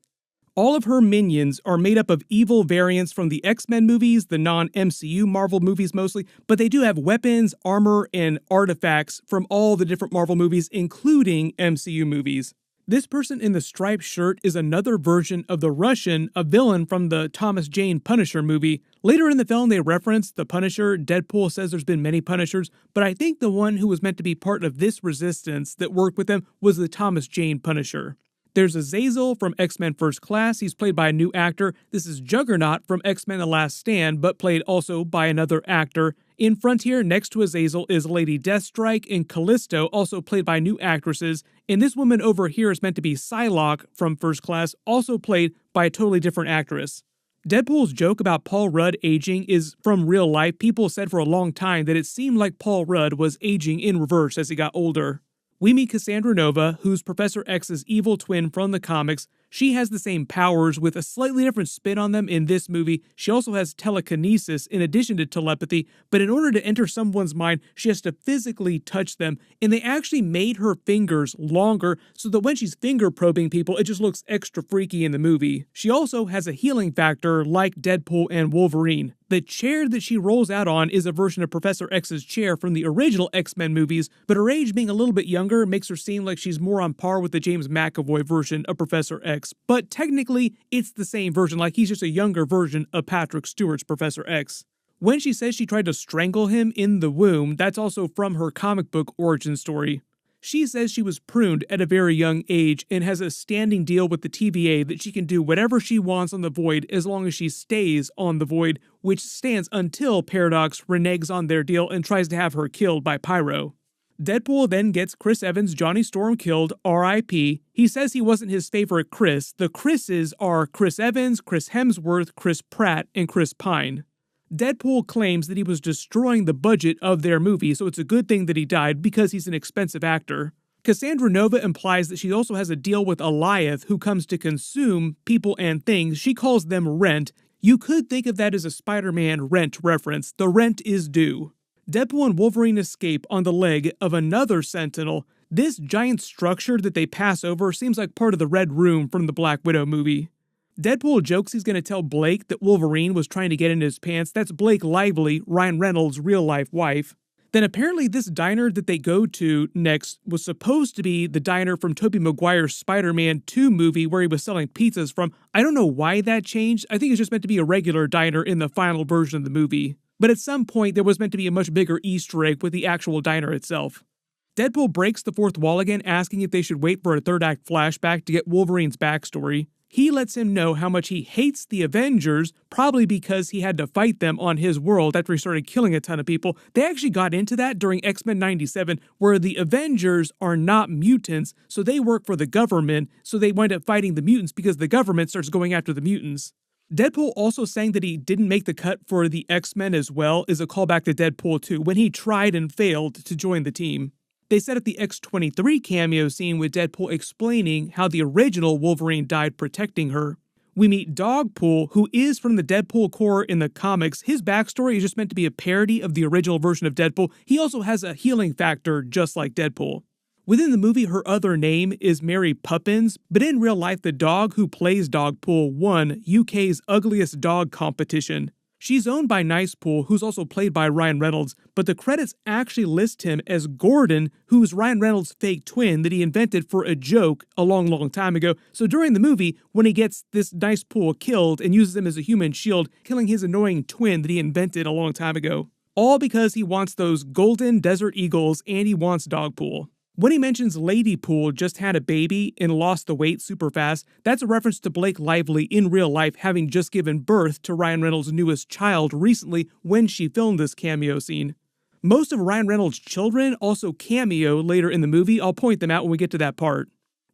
All of her minions are made up of evil variants from the X-Men movies, the non-MCU Marvel movies mostly, but they do have weapons, armor, and artifacts from all the different Marvel movies, including MCU movies. This person in the striped shirt is another version of the Russian, a villain from the Thomas Jane Punisher movie. Later in the film, they reference the Punisher. Deadpool says there's been many Punishers, but I think the one who was meant to be part of this resistance that worked with them was the Thomas Jane Punisher. There's Azazel from X-Men First Class. He's played by a new actor. This is Juggernaut from X-Men The Last Stand, but played also by another actor. In Frontier, next to Azazel is Lady Deathstrike, and Callisto, also played by new actresses. And this woman over here is meant to be Psylocke from First Class, also played by a totally different actress. Deadpool's joke about Paul Rudd aging is from real life. People said for a long time that it seemed like Paul Rudd was aging in reverse as he got older. We meet Cassandra Nova, who's Professor X's evil twin from the comics. She has the same powers with a slightly different spin on them in this movie. She also has telekinesis in addition to telepathy, but in order to enter someone's mind, she has to physically touch them, and they actually made her fingers longer so that when she's finger probing people, it just looks extra freaky in the movie. She also has a healing factor like Deadpool and Wolverine. The chair that she rolls out on is a version of Professor X's chair from the original X-Men movies, but her age being a little bit younger makes her seem like she's more on par with the James McAvoy version of Professor X. But technically, it's the same version, like he's just a younger version of Patrick Stewart's Professor X. When she says she tried to strangle him in the womb, that's also from her comic book origin story. She says she was pruned at a very young age and has a standing deal with the TVA that she can do whatever she wants on the Void as long as she stays on the Void, which stands until Paradox reneges on their deal and tries to have her killed by Pyro. Deadpool then gets Chris Evans' Johnny Storm killed, R.I.P. He says he wasn't his favorite Chris. The Chris's are Chris Evans, Chris Hemsworth, Chris Pratt, and Chris Pine. Deadpool claims that he was destroying the budget of their movie, so it's a good thing that he died because he's an expensive actor. Cassandra Nova implies that she also has a deal with Alioth, who comes to consume people and things. She calls them rent. You could think of that as a Spider-Man rent reference. The rent is due. Deadpool and Wolverine escape on the leg of another Sentinel. This giant structure that they pass over seems like part of the Red Room from the Black Widow movie. Deadpool jokes he's going to tell Blake that Wolverine was trying to get in his pants. That's Blake Lively, Ryan Reynolds' real-life wife. Then apparently this diner that they go to next was supposed to be the diner from Tobey Maguire's Spider-Man 2 movie where he was selling pizzas from. I don't know why that changed. I think it's just meant to be a regular diner in the final version of the movie. But at some point, there was meant to be a much bigger Easter egg with the actual diner itself. Deadpool breaks the fourth wall again, asking if they should wait for a third act flashback to get Wolverine's backstory. He lets him know how much he hates the Avengers, probably because he had to fight them on his world after he started killing a ton of people. They actually got into that during X-Men 97, where the Avengers are not mutants, so they work for the government, so they wind up fighting the mutants because the government starts going after the mutants. Deadpool also saying that he didn't make the cut for the X-Men as well is a callback to Deadpool 2 when he tried and failed to join the team. They set up the X-23 cameo scene with Deadpool explaining how the original Wolverine died protecting her. We meet Dogpool, who is from the Deadpool Corps in the comics. His backstory is just meant to be a parody of the original version of Deadpool. He also has a healing factor just like Deadpool. Within the movie, her other name is Mary Poppins, but in real life, the dog who plays Dogpool won UK's Ugliest Dog competition. She's owned by Nicepool, who's also played by Ryan Reynolds, but the credits actually list him as Gordon, who's Ryan Reynolds' fake twin that he invented for a joke a long time ago. So during the movie, when he gets this Nicepool killed and uses him as a human shield, killing his annoying twin that he invented a long time ago. All because he wants those golden desert eagles and he wants Dogpool. When he mentions Ladypool just had a baby and lost the weight super fast, that's a reference to Blake Lively in real life having just given birth to Ryan Reynolds' newest child recently when she filmed this cameo scene. Most of Ryan Reynolds' children also cameo later in the movie. I'll point them out when we get to that part.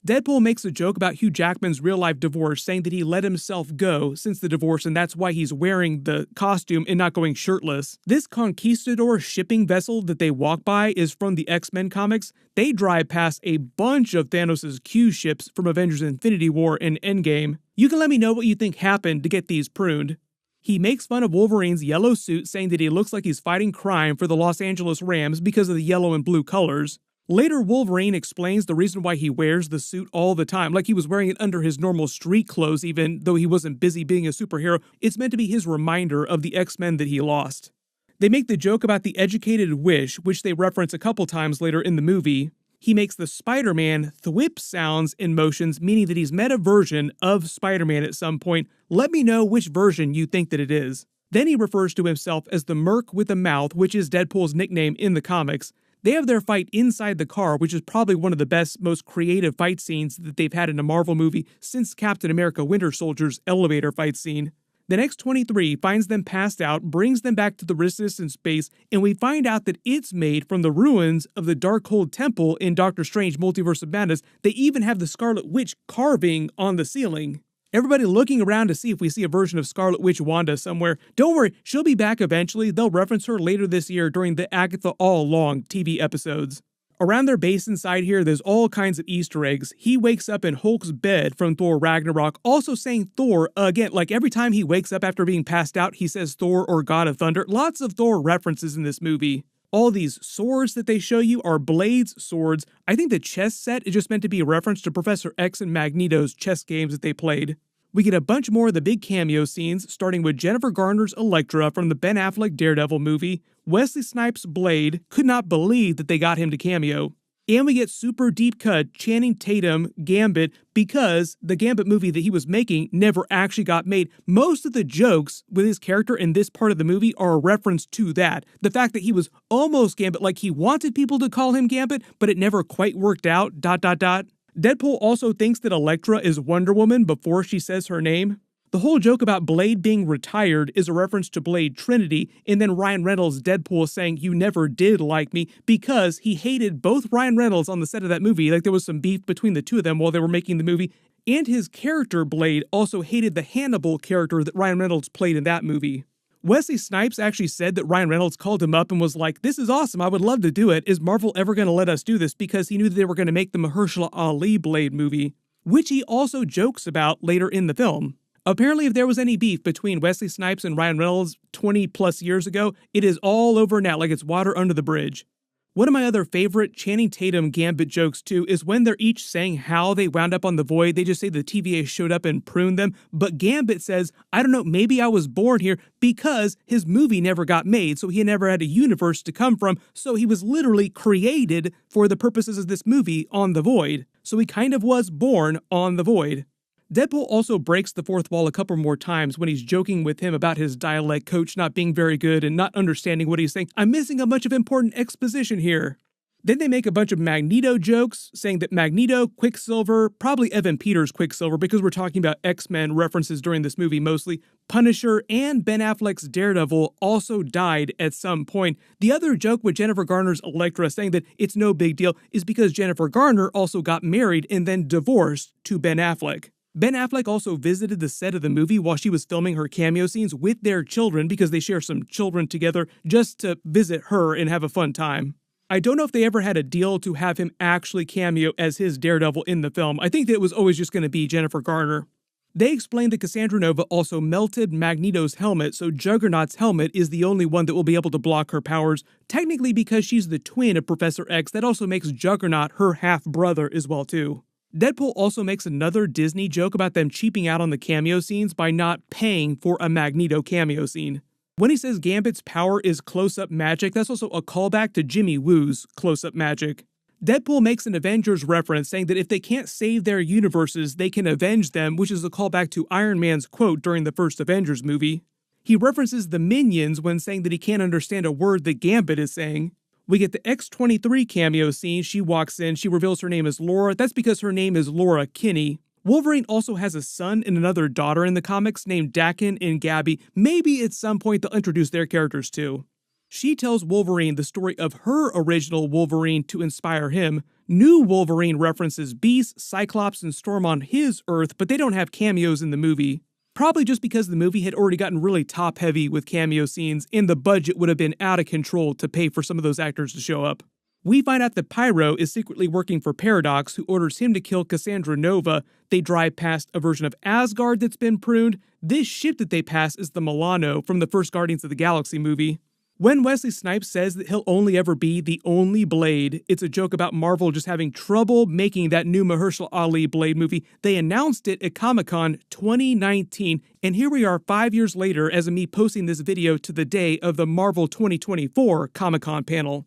Deadpool makes a joke about Hugh Jackman's real-life divorce, saying that he let himself go since the divorce and that's why he's wearing the costume and not going shirtless. This conquistador shipping vessel that they walk by is from the X-Men comics. They drive past a bunch of Thanos' Q ships from Avengers Infinity War and Endgame. You can let me know what you think happened to get these pruned. He makes fun of Wolverine's yellow suit, saying that he looks like he's fighting crime for the Los Angeles Rams because of the yellow and blue colors. Later, Wolverine explains the reason why he wears the suit all the time, like he was wearing it under his normal street clothes even though he wasn't busy being a superhero. It's meant to be his reminder of the X-Men that he lost. They make the joke about the educated wish, which they reference a couple times later in the movie. He makes the Spider-Man thwip sounds and motions, meaning that he's met a version of Spider-Man at some point. Let me know which version you think that it is. Then he refers to himself as the Merc with a Mouth, which is Deadpool's nickname in the comics. They have their fight inside the car, which is probably one of the best, most creative fight scenes that they've had in a Marvel movie since Captain America Winter Soldier's elevator fight scene. The X-23 finds them passed out, brings them back to the Resistance base, and we find out that it's made from the ruins of the Darkhold Temple in Doctor Strange Multiverse of Madness. They even have the Scarlet Witch carving on the ceiling. Everybody looking around to see if we see a version of Scarlet Witch Wanda somewhere. Don't worry, she'll be back eventually. They'll reference her later this year during the Agatha All Along TV episodes. Around their base inside here, there's all kinds of Easter eggs. He wakes up in Hulk's bed from Thor Ragnarok, also saying Thor again. Like every time he wakes up after being passed out, he says Thor or God of Thunder. Lots of Thor references in this movie. All these swords that they show you are Blade's swords. I think the chess set is just meant to be a reference to Professor X and Magneto's chess games that they played. We get a bunch more of the big cameo scenes, starting with Jennifer Garner's Elektra from the Ben Affleck Daredevil movie. Wesley Snipes' Blade, could not believe that they got him to cameo. And we get super deep cut Channing Tatum Gambit because the Gambit movie that he was making never actually got made. Most of the jokes with his character in this part of the movie are a reference to that. The fact that he was almost Gambit, like he wanted people to call him Gambit, but it never quite worked out, ... Deadpool also thinks that Elektra is Wonder Woman before she says her name. The whole joke about Blade being retired is a reference to Blade Trinity, and then Ryan Reynolds' Deadpool saying, "You never did like me," because he hated both Ryan Reynolds on the set of that movie. Like there was some beef between the two of them while they were making the movie, and his character Blade also hated the Hannibal character that Ryan Reynolds played in that movie. Wesley Snipes actually said that Ryan Reynolds called him up and was like, "This is awesome, I would love to do it. Is Marvel ever going to let us do this?" Because he knew that they were going to make the Mahershala Ali Blade movie, which he also jokes about later in the film. Apparently, if there was any beef between Wesley Snipes and Ryan Reynolds 20 plus years ago, it is all over now, like it's water under the bridge. One of my other favorite Channing Tatum Gambit jokes too is when they're each saying how they wound up on the Void. They just say the TVA showed up and pruned them, but Gambit says, "I don't know, maybe I was born here," because his movie never got made, so he never had a universe to come from, so he was literally created for the purposes of this movie on the Void. So he kind of was born on the Void. Deadpool also breaks the fourth wall a couple more times when he's joking with him about his dialect coach not being very good and not understanding what he's saying. "I'm missing a bunch of important exposition here." Then they make a bunch of Magneto jokes, saying that Magneto, Quicksilver, probably Evan Peters' Quicksilver because we're talking about X-Men references during this movie mostly, Punisher, and Ben Affleck's Daredevil also died at some point. The other joke with Jennifer Garner's Elektra saying that it's no big deal is because Jennifer Garner also got married and then divorced to Ben Affleck. Ben Affleck also visited the set of the movie while she was filming her cameo scenes with their children because they share some children together just to visit her and have a fun time. I don't know if they ever had a deal to have him actually cameo as his Daredevil in the film. I think that it was always just going to be Jennifer Garner. They explained that Cassandra Nova also melted Magneto's helmet, so Juggernaut's helmet is the only one that will be able to block her powers. Technically because she's the twin of Professor X, that also makes Juggernaut her half-brother as well too. Deadpool also makes another Disney joke about them cheaping out on the cameo scenes by not paying for a Magneto cameo scene. When he says Gambit's power is close-up magic, that's also a callback to Jimmy Woo's close-up magic. Deadpool makes an Avengers reference saying that if they can't save their universes, they can avenge them, which is a callback to Iron Man's quote during the first Avengers movie. He references the Minions when saying that he can't understand a word that Gambit is saying. We get the X-23 cameo scene. She walks in, she reveals her name is Laura. That's because her name is Laura Kinney. Wolverine also has a son and another daughter in the comics named Dakin and Gabby. Maybe at some point they'll introduce their characters too. She tells Wolverine the story of her original Wolverine to inspire him. New Wolverine references Beast, Cyclops, and Storm on his Earth, but they don't have cameos in the movie. Probably just because the movie had already gotten really top-heavy with cameo scenes, and the budget would have been out of control to pay for some of those actors to show up. We find out that Pyro is secretly working for Paradox, who orders him to kill Cassandra Nova. They drive past a version of Asgard that's been pruned. This ship that they pass is the Milano from the first Guardians of the Galaxy movie. When Wesley Snipes says that he'll only ever be the only Blade, it's a joke about Marvel just having trouble making that new Mahershala Ali Blade movie. They announced it at Comic-Con 2019, and here we are 5 years later as of me posting this video to the day of the Marvel 2024 Comic-Con panel.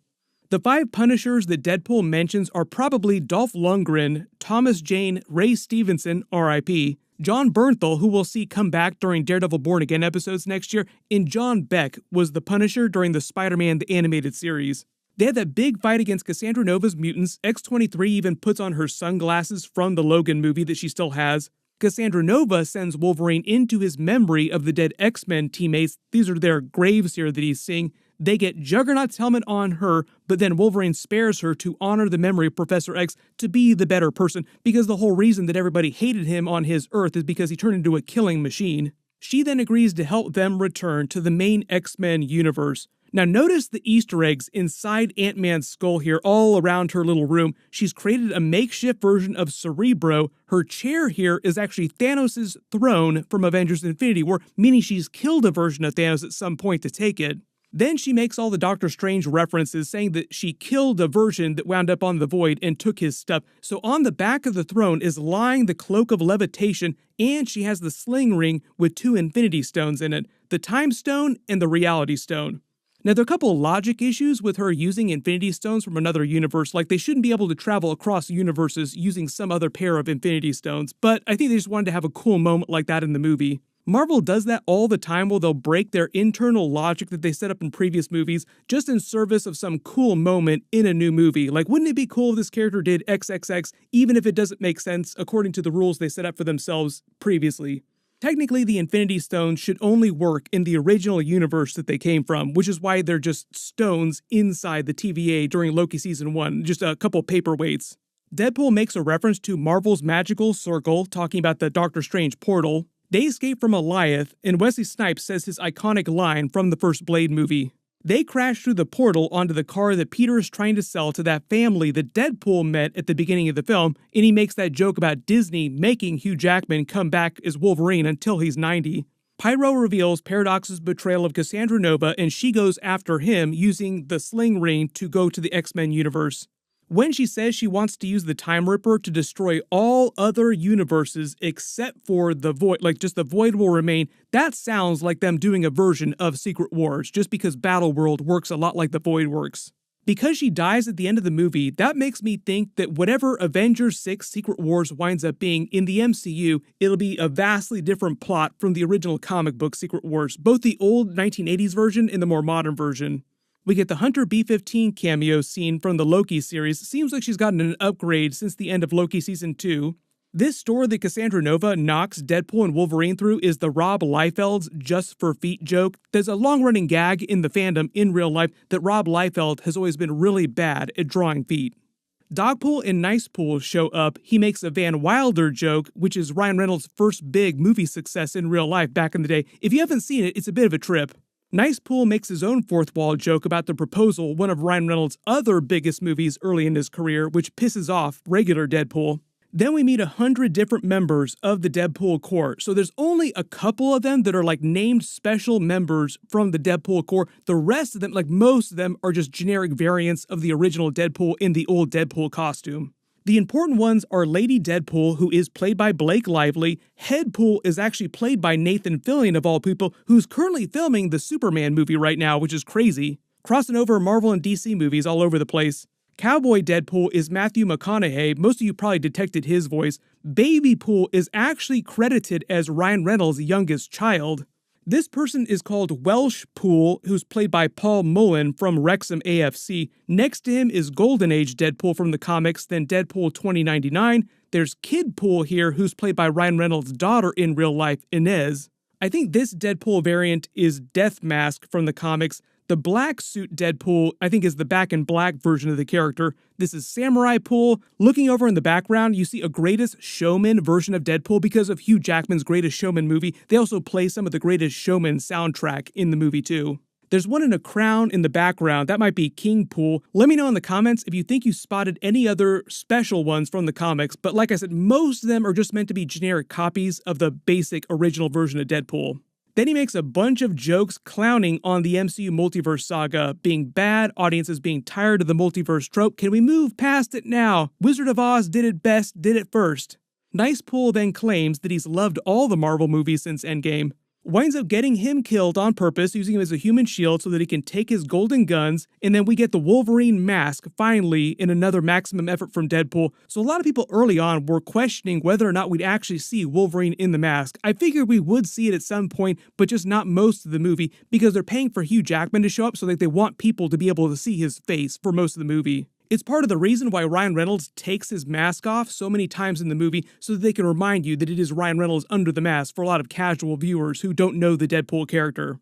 The 5 Punishers that Deadpool mentions are probably Dolph Lundgren, Thomas Jane, Ray Stevenson, R.I.P., John Bernthal, who we'll see come back during Daredevil Born Again episodes next year, and John Beck was the Punisher during the Spider-Man the Animated Series. They had that big fight against Cassandra Nova's mutants. X-23 even puts on her sunglasses from the Logan movie that she still has. Cassandra Nova sends Wolverine into his memory of the dead X-Men teammates. These are their graves here that he's seeing. They get Juggernaut's helmet on her, but then Wolverine spares her to honor the memory of Professor X to be the better person, because the whole reason that everybody hated him on his Earth is because he turned into a killing machine. She then agrees to help them return to the main X-Men universe. Now notice the Easter eggs inside Ant-Man's skull here all around her little room. She's created a makeshift version of Cerebro. Her chair here is actually Thanos' throne from Avengers Infinity War, meaning she's killed a version of Thanos at some point to take it. Then she makes all the Doctor Strange references, saying that she killed a version that wound up on the Void and took his stuff. So on the back of the throne is lying the Cloak of Levitation, and she has the sling ring with 2 Infinity Stones in it, the Time Stone and the Reality Stone. Now, there are a couple of logic issues with her using Infinity Stones from another universe, like they shouldn't be able to travel across universes using some other pair of Infinity Stones, but I think they just wanted to have a cool moment like that in the movie. Marvel does that all the time where they'll break their internal logic that they set up in previous movies just in service of some cool moment in a new movie. Like, wouldn't it be cool if this character did XXX even if it doesn't make sense according to the rules they set up for themselves previously? Technically, the Infinity Stones should only work in the original universe that they came from, which is why they're just stones inside the TVA during Loki Season 1, just a couple paperweights. Deadpool makes a reference to Marvel's magical circle, talking about the Doctor Strange portal. They escape from Goliath, and Wesley Snipes says his iconic line from the first Blade movie. They crash through the portal onto the car that Peter is trying to sell to that family that Deadpool met at the beginning of the film, and he makes that joke about Disney making Hugh Jackman come back as Wolverine until he's 90. Pyro reveals Paradox's betrayal of Cassandra Nova, and she goes after him using the sling ring to go to the X-Men universe. When she says she wants to use the Time Ripper to destroy all other universes except for the Void, like just the Void will remain, that sounds like them doing a version of Secret Wars, just because Battleworld works a lot like the Void works. Because she dies at the end of the movie, that makes me think that whatever Avengers 6 Secret Wars winds up being in the MCU, it'll be a vastly different plot from the original comic book Secret Wars, both the old 1980s version and the more modern version. We get the Hunter B-15 cameo scene from the Loki series. Seems like she's gotten an upgrade since the end of Loki Season 2. This store that Cassandra Nova knocks Deadpool and Wolverine through is the Rob Liefeld's Just for Feet joke. There's a long-running gag in the fandom in real life that Rob Liefeld has always been really bad at drawing feet. Dogpool and Nicepool show up. He makes a Van Wilder joke, which is Ryan Reynolds' first big movie success in real life back in the day. If you haven't seen it, it's a bit of a trip. Nicepool makes his own fourth wall joke about The Proposal, one of Ryan Reynolds' other biggest movies early in his career, which pisses off regular Deadpool. Then we meet 100 different members of the Deadpool Corps. So there's only a couple of them that are like named special members from the Deadpool Corps. The rest of them, like most of them, are just generic variants of the original Deadpool in the old Deadpool costume. The important ones are Lady Deadpool, who is played by Blake Lively. Headpool is actually played by Nathan Fillion, of all people, who's currently filming the Superman movie right now, which is crazy. Crossing over Marvel and DC movies all over the place. Cowboy Deadpool is Matthew McConaughey. Most of you probably detected his voice. Baby Pool is actually credited as Ryan Reynolds' youngest child. This person is called Welsh Pool, who's played by Paul Mullen from Wrexham AFC. Next to him is Golden Age Deadpool from the comics, then Deadpool 2099. There's Kid Pool here, who's played by Ryan Reynolds' daughter in real life, Inez. I think this Deadpool variant is Death Mask from the comics. The black suit Deadpool, I think, is the Back in Black version of the character. This is Samurai Pool. Looking over in the background, you see a Greatest Showman version of Deadpool because of Hugh Jackman's Greatest Showman movie. They also play some of the Greatest Showman soundtrack in the movie too. There's one in a crown in the background. That might be King Pool. Let me know in the comments if you think you spotted any other special ones from the comics. But like I said, most of them are just meant to be generic copies of the basic original version of Deadpool. Then he makes a bunch of jokes clowning on the MCU multiverse saga, being bad, audiences being tired of the multiverse trope. Can we move past it now? Wizard of Oz did it best, did it first. Nicepool then claims that he's loved all the Marvel movies since Endgame. Winds up getting him killed on purpose, using him as a human shield so that he can take his golden guns, and then we get the Wolverine mask, finally, in another maximum effort from Deadpool. So a lot of people early on were questioning whether or not we'd actually see Wolverine in the mask. I figured we would see it at some point, but just not most of the movie, because they're paying for Hugh Jackman to show up so that they want people to be able to see his face for most of the movie. It's part of the reason why Ryan Reynolds takes his mask off so many times in the movie, so that they can remind you that it is Ryan Reynolds under the mask for a lot of casual viewers who don't know the Deadpool character.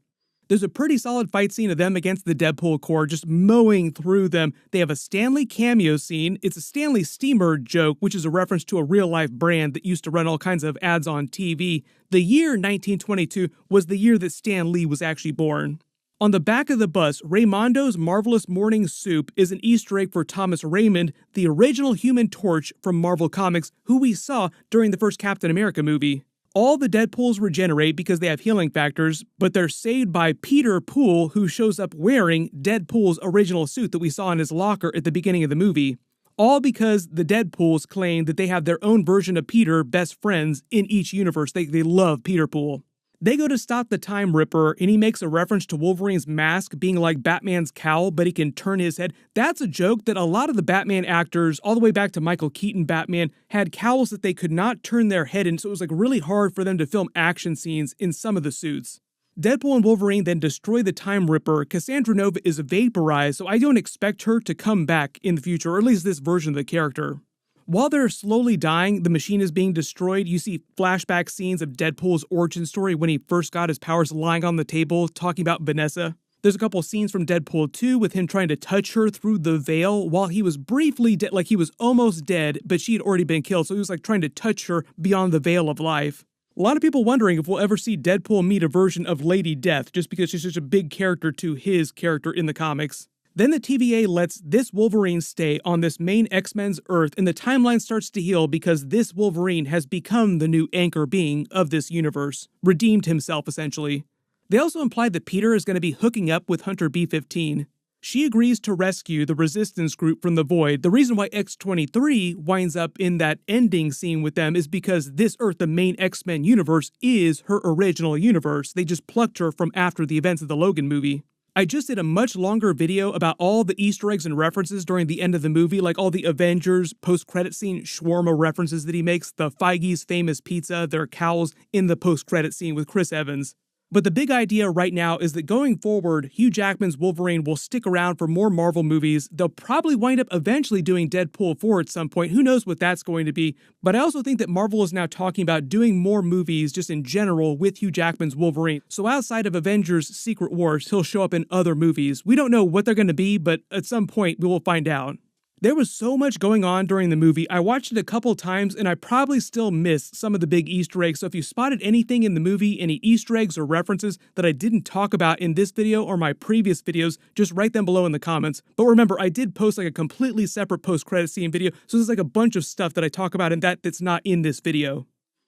There's a pretty solid fight scene of them against the Deadpool Corps, just mowing through them. They have a Stanley cameo scene. It's a Stanley Steamer joke, which is a reference to a real-life brand that used to run all kinds of ads on TV. The year 1922 was the year that Stan Lee was actually born. On the back of the bus, Raymondo's Marvelous Morning Soup is an Easter egg for Thomas Raymond, the original Human Torch from Marvel Comics, who we saw during the first Captain America movie. All the Deadpools regenerate because they have healing factors, but they're saved by Peter Pool, who shows up wearing Deadpool's original suit that we saw in his locker at the beginning of the movie. All because the Deadpools claim that they have their own version of Peter, best friends, in each universe. They love Peter Pool. They go to stop the Time Ripper, and he makes a reference to Wolverine's mask being like Batman's cowl, but he can turn his head. That's a joke that a lot of the Batman actors, all the way back to Michael Keaton Batman, had cowls that they could not turn their head in, so it was like really hard for them to film action scenes in some of the suits. Deadpool and Wolverine then destroy the Time Ripper. Cassandra Nova is vaporized, so I don't expect her to come back in the future, or at least this version of the character. While they're slowly dying, the machine is being destroyed. You see flashback scenes of Deadpool's origin story when he first got his powers lying on the table, talking about Vanessa. There's a couple scenes from Deadpool 2 with him trying to touch her through the veil while he was briefly dead, like he was almost dead, but she had already been killed. So he was like trying to touch her beyond the veil of life. A lot of people wondering if we'll ever see Deadpool meet a version of Lady Death, just because she's such a big character to his character in the comics. Then the TVA lets this Wolverine stay on this main X-Men's Earth, and the timeline starts to heal because this Wolverine has become the new anchor being of this universe, redeemed himself essentially. They also implied that Peter is going to be hooking up with Hunter B-15. She agrees to rescue the Resistance group from the Void. The reason why X-23 winds up in that ending scene with them is because this Earth, the main X-Men universe, is her original universe. They just plucked her from after the events of the Logan movie. I just did a much longer video about all the Easter eggs and references during the end of the movie, like all the Avengers post-credit scene shawarma references that he makes, the Feige's famous pizza, their cows in the post-credit scene with Chris Evans. But the big idea right now is that going forward, Hugh Jackman's Wolverine will stick around for more Marvel movies. They'll probably wind up eventually doing Deadpool 4 at some point. Who knows what that's going to be. But I also think that Marvel is now talking about doing more movies just in general with Hugh Jackman's Wolverine. So outside of Avengers Secret Wars, he'll show up in other movies. We don't know what they're going to be, but at some point we will find out. There was so much going on during the movie. I watched it a couple times and I probably still missed some of the big Easter eggs. So if you spotted anything in the movie, any Easter eggs or references that I didn't talk about in this video or my previous videos, just write them below in the comments. But remember, I did post like a completely separate post-credit scene video. So there's like a bunch of stuff that I talk about in that's not in this video.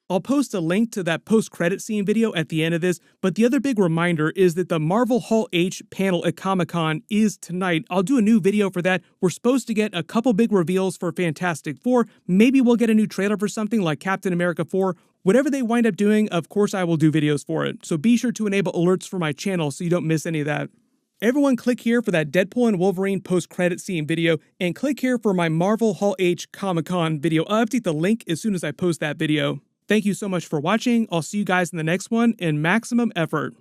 I'll post a link to that post-credit scene video at the end of this, but the other big reminder is that the Marvel Hall H panel at Comic-Con is tonight. I'll do a new video for that. We're supposed to get a couple big reveals for Fantastic Four. Maybe we'll get a new trailer for something like Captain America 4. Whatever they wind up doing, of course I will do videos for it. So be sure to enable alerts for my channel so you don't miss any of that. Everyone click here for that Deadpool and Wolverine post-credit scene video, and click here for my Marvel Hall H Comic-Con video. I'll update the link as soon as I post that video. Thank you so much for watching. I'll see you guys in the next one, and maximum effort.